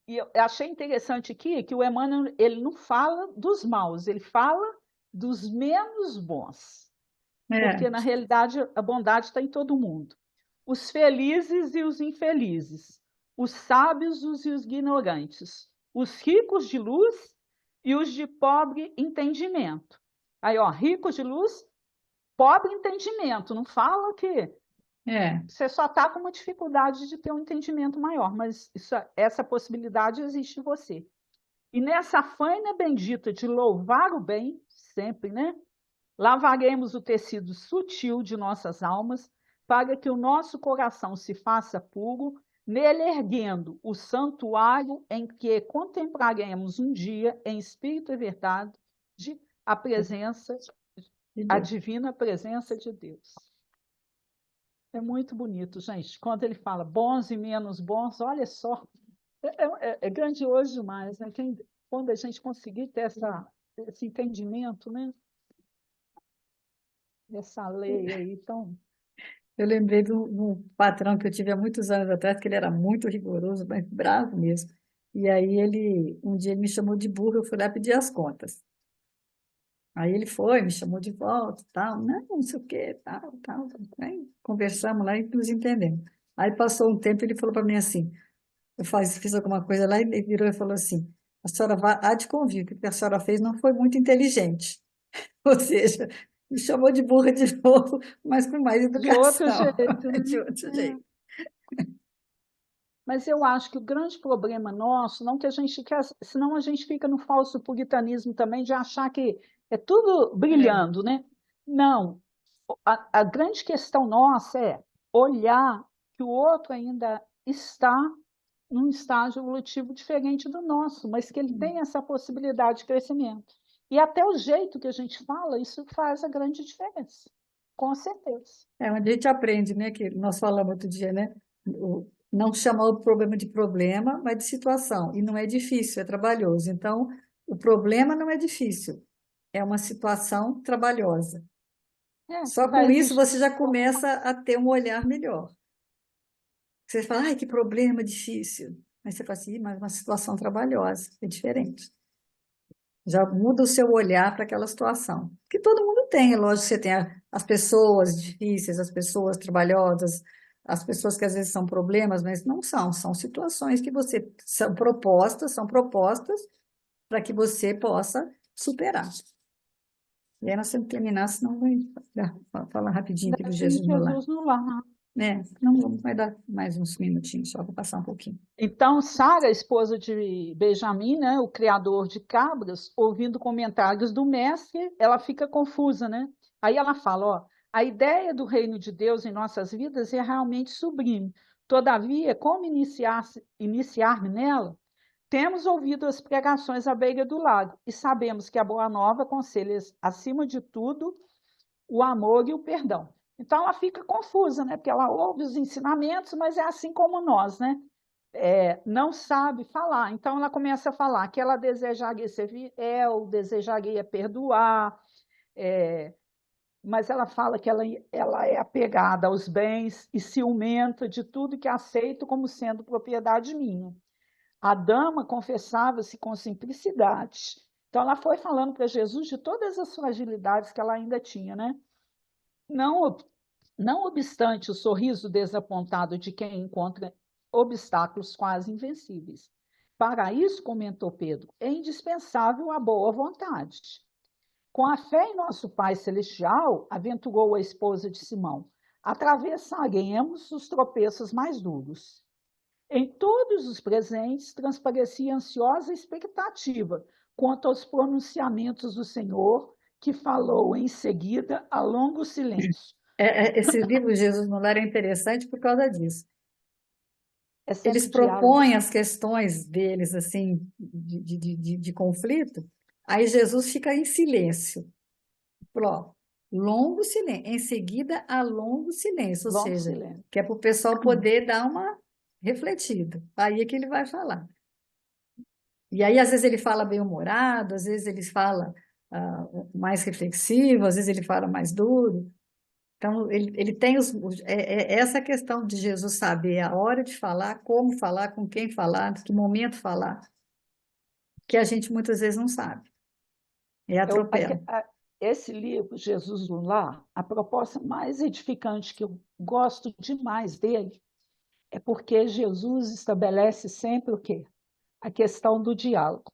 E eu achei interessante aqui que o Emmanuel ele não fala dos maus, ele fala dos menos bons, É, porque na realidade a bondade está em todo mundo. Os felizes e os infelizes, os sábios e os ignorantes, os ricos de luz e os de pobre entendimento. Aí, ó, ricos de luz, pobre entendimento. Não fala que é, você só está com uma dificuldade de ter um entendimento maior, mas essa possibilidade existe em você. E nessa faina bendita de louvar o bem, sempre, né? Lavaremos o tecido sutil de nossas almas, para que o nosso coração se faça puro, nele erguendo o santuário em que contemplaremos um dia, em espírito e verdade, a presença, de a Deus. divina presença de Deus. É muito bonito, gente. Quando ele fala bons e menos bons, olha só, é grandioso demais, né? Quando a gente conseguir ter esse entendimento, né? Dessa lei aí, então. Eu lembrei de um patrão que eu tive há muitos anos atrás, que ele era muito rigoroso, mas bravo mesmo. E aí um dia ele me chamou de burro, eu fui lá pedir as contas. Aí ele foi, me chamou de volta, tal, não sei o quê, tal. Aí conversamos lá e nos entendemos. Aí passou um tempo, ele falou para mim assim, fiz alguma coisa lá, e ele virou e falou assim, a senhora há de convir, que o que a senhora fez não foi muito inteligente. Ou seja, me chamou de burra de novo, mas com mais De outro educação, jeito, de né? outro É. jeito. Mas eu acho que o grande problema nosso, não que a gente quer, senão a gente fica no falso puritanismo também de achar que é tudo É, brilhando, né? Não. A grande questão nossa é olhar que o outro ainda está num estágio evolutivo diferente do nosso, mas que ele tem essa possibilidade de crescimento. E até o jeito que a gente fala, isso faz a grande diferença. Com certeza. onde a gente aprende, né, que nós falamos outro dia, né, não chamar o problema de problema, mas de situação. E não é difícil, é trabalhoso. Então, o problema não é difícil, é uma situação trabalhosa. É, que Só vai com isso exigir você já começa a ter um olhar melhor. Você fala, ai, que problema difícil. Mas você fala assim, mas uma situação trabalhosa, é diferente. Já muda o seu olhar para aquela situação. Que todo mundo tem, é lógico que você tem as pessoas difíceis, as pessoas trabalhosas, as pessoas que às vezes são problemas, mas não são, são situações que você são propostas para que você possa superar. E aí nós temos que terminar, senão vai falar rapidinho aqui do deve Jesus no lar. Jesus no lar. Né? Não vai dar mais uns minutinhos só para passar um pouquinho. Então, Sara, esposa de Benjamim, né, o criador de cabras, ouvindo comentários do mestre, ela fica confusa, né? Aí ela fala, ó, a ideia do reino de Deus em nossas vidas é realmente sublime. Todavia, como iniciar-me nela? Temos ouvido as pregações à beira do lago e sabemos que a Boa Nova aconselha, acima de tudo, o amor e o perdão. Então ela fica confusa, né? Porque ela ouve os ensinamentos, mas é assim como nós, né? Não sabe falar. Então ela começa a falar que ela desejaria ser fiel, desejaria perdoar, é, mas ela fala que ela é apegada aos bens e ciumenta de tudo que aceito como sendo propriedade minha. A dama confessava-se com simplicidade. Então ela foi falando para Jesus de todas as fragilidades que ela ainda tinha, né? Não, não obstante o sorriso desapontado de quem encontra obstáculos quase invencíveis. Para isso, comentou Pedro, é indispensável a boa vontade. Com a fé em nosso Pai Celestial, aventurou a esposa de Simão, atravessaremos os tropeços mais duros. Em todos os presentes transparecia ansiosa expectativa quanto aos pronunciamentos do Senhor, que falou em seguida a longo silêncio. Esse livro Jesus no Lar é interessante por causa disso. É Eles sempre diálogo. propõem as questões deles, assim, de conflito, aí Jesus fica em silêncio. Ó, longo silêncio. Em seguida, há longo silêncio, ou Longo seja, silêncio. que é para o pessoal poder dar uma refletida. Aí é que ele vai falar. E aí, às vezes, ele fala bem-humorado, às vezes ele fala mais reflexivo, às vezes ele fala mais duro. Então, ele tem essa questão de Jesus saber a hora de falar, como falar, com quem falar, que momento falar, que a gente muitas vezes não sabe, e Eu, atropela. esse livro, Jesus no Lar, a proposta mais edificante que eu gosto demais dele é porque Jesus estabelece sempre o quê? A questão do diálogo.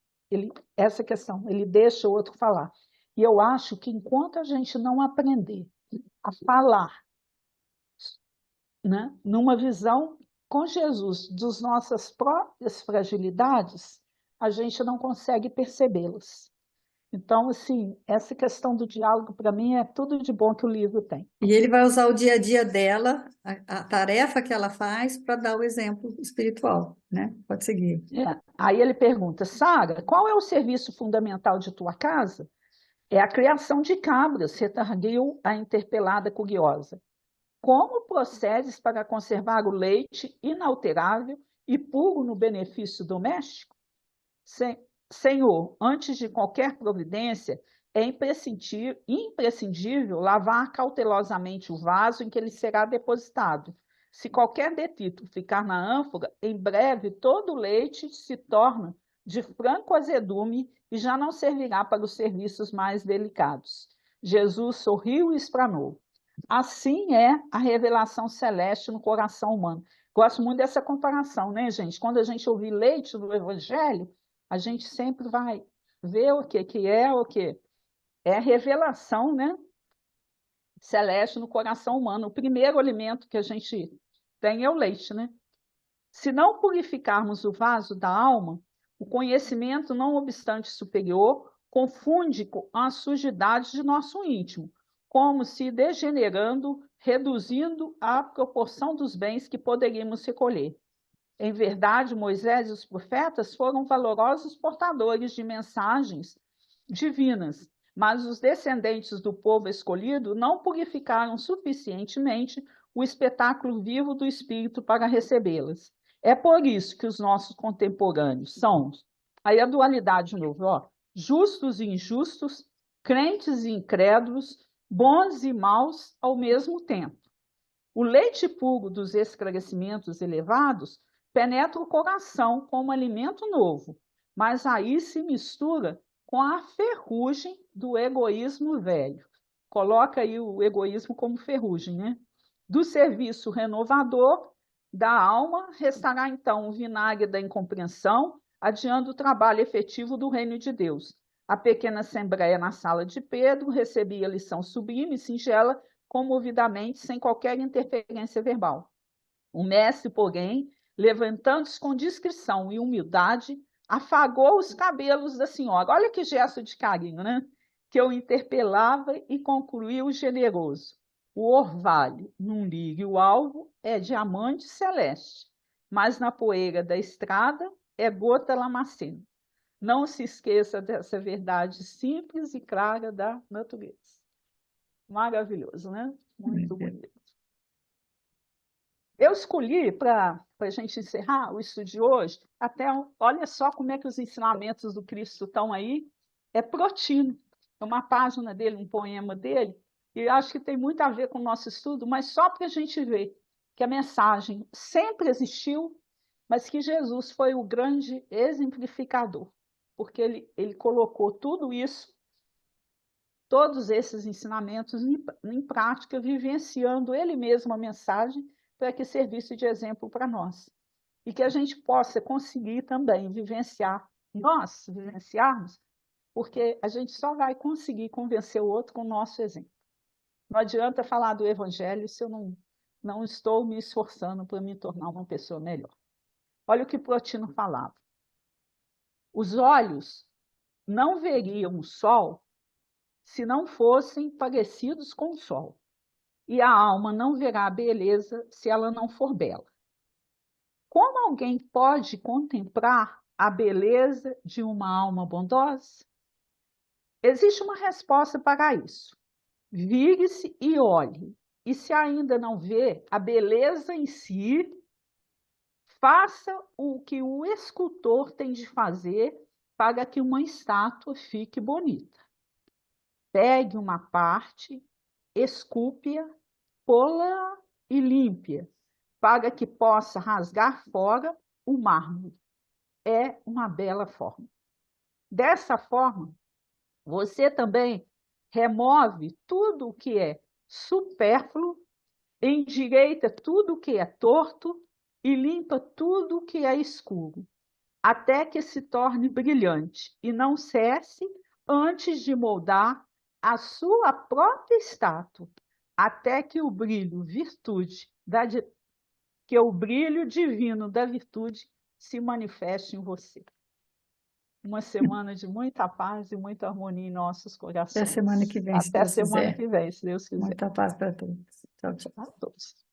Essa questão, ele deixa o outro falar. E eu acho que enquanto a gente não aprender a falar, né, numa visão com Jesus das nossas próprias fragilidades, a gente não consegue percebê-las. Então, assim, essa questão do diálogo, para mim, é tudo de bom que o livro tem. E ele vai usar o dia a dia dela, a tarefa que ela faz, para dar o exemplo espiritual, né? Pode seguir. É. Aí ele pergunta, Sara, qual é o serviço fundamental de tua casa? É a criação de cabras, retarguiu a interpelada curiosa. Como procedes para conservar o leite inalterável e puro no benefício doméstico? Senhor, antes de qualquer providência, é imprescindível lavar cautelosamente o vaso em que ele será depositado. Se qualquer detrito ficar na ânfora, em breve todo o leite se torna de franco azedume e já não servirá para os serviços mais delicados. Jesus sorriu e explanou. Assim é a revelação celeste no coração humano. Gosto muito dessa comparação, né, gente? Quando a gente ouvir leite do Evangelho, a gente sempre vai ver que é o que é a revelação, né, celeste no coração humano. O primeiro alimento que a gente tem é o leite, né? Se não purificarmos o vaso da alma, o conhecimento, não obstante superior, confunde com a sujidade de nosso íntimo, como se degenerando, reduzindo a proporção dos bens que poderíamos recolher. Em verdade, Moisés e os profetas foram valorosos portadores de mensagens divinas, mas os descendentes do povo escolhido não purificaram suficientemente o espetáculo vivo do Espírito para recebê-las. É por isso que os nossos contemporâneos são, aí a dualidade de novo, ó, justos e injustos, crentes e incrédulos, bons e maus ao mesmo tempo. O leite puro dos esclarecimentos elevados penetra o coração como alimento novo, mas aí se mistura com a ferrugem do egoísmo velho. Coloca aí o egoísmo como ferrugem, né? Do serviço renovador da alma, restará então o vinagre da incompreensão, adiando o trabalho efetivo do reino de Deus. A pequena assembleia na sala de Pedro recebia a lição sublime e singela, comovidamente, sem qualquer interferência verbal. O mestre, porém, levantando-se com discrição e humildade, afagou os cabelos da senhora. Olha que gesto de carinho, né? Que eu interpelava e concluiu generoso. O orvalho, num lírio alvo, é diamante celeste, mas na poeira da estrada é gota lamacenta. Não se esqueça dessa verdade simples e clara da natureza. Maravilhoso, né? Muito bonito. Eu escolhi, para a gente encerrar o estudo de hoje, até olha só como é que os ensinamentos do Cristo estão aí. É Protino, é uma página dele, um poema dele, e acho que tem muito a ver com o nosso estudo, mas só para a gente ver que a mensagem sempre existiu, mas que Jesus foi o grande exemplificador, porque ele colocou tudo isso, todos esses ensinamentos em prática, vivenciando ele mesmo a mensagem para que servisse de exemplo para nós. E que a gente possa conseguir também vivenciar, nós vivenciarmos, porque a gente só vai conseguir convencer o outro com o nosso exemplo. Não adianta falar do evangelho se eu não estou me esforçando para me tornar uma pessoa melhor. Olha o que Plotino falava. Os olhos não veriam o sol se não fossem parecidos com o sol. E a alma não verá a beleza se ela não for bela. Como alguém pode contemplar a beleza de uma alma bondosa? Existe uma resposta para isso. Vire-se e olhe. E se ainda não vê a beleza em si, faça o que o escultor tem de fazer para que uma estátua fique bonita. Pegue uma parte, esculpe-a pô-la e limpe, para que possa rasgar fora o mármore. É uma bela forma. Dessa forma, você também remove tudo o que é supérfluo, endireita tudo o que é torto e limpa tudo o que é escuro, até que se torne brilhante e não cesse antes de moldar a sua própria estátua, até que que o brilho divino da virtude se manifeste em você. Uma semana de muita paz e muita harmonia em nossos Até semana corações. que vem, se Até Deus semana quiser. que vem, se Deus quiser. Muita paz para todos. Tchau, tchau. A todos.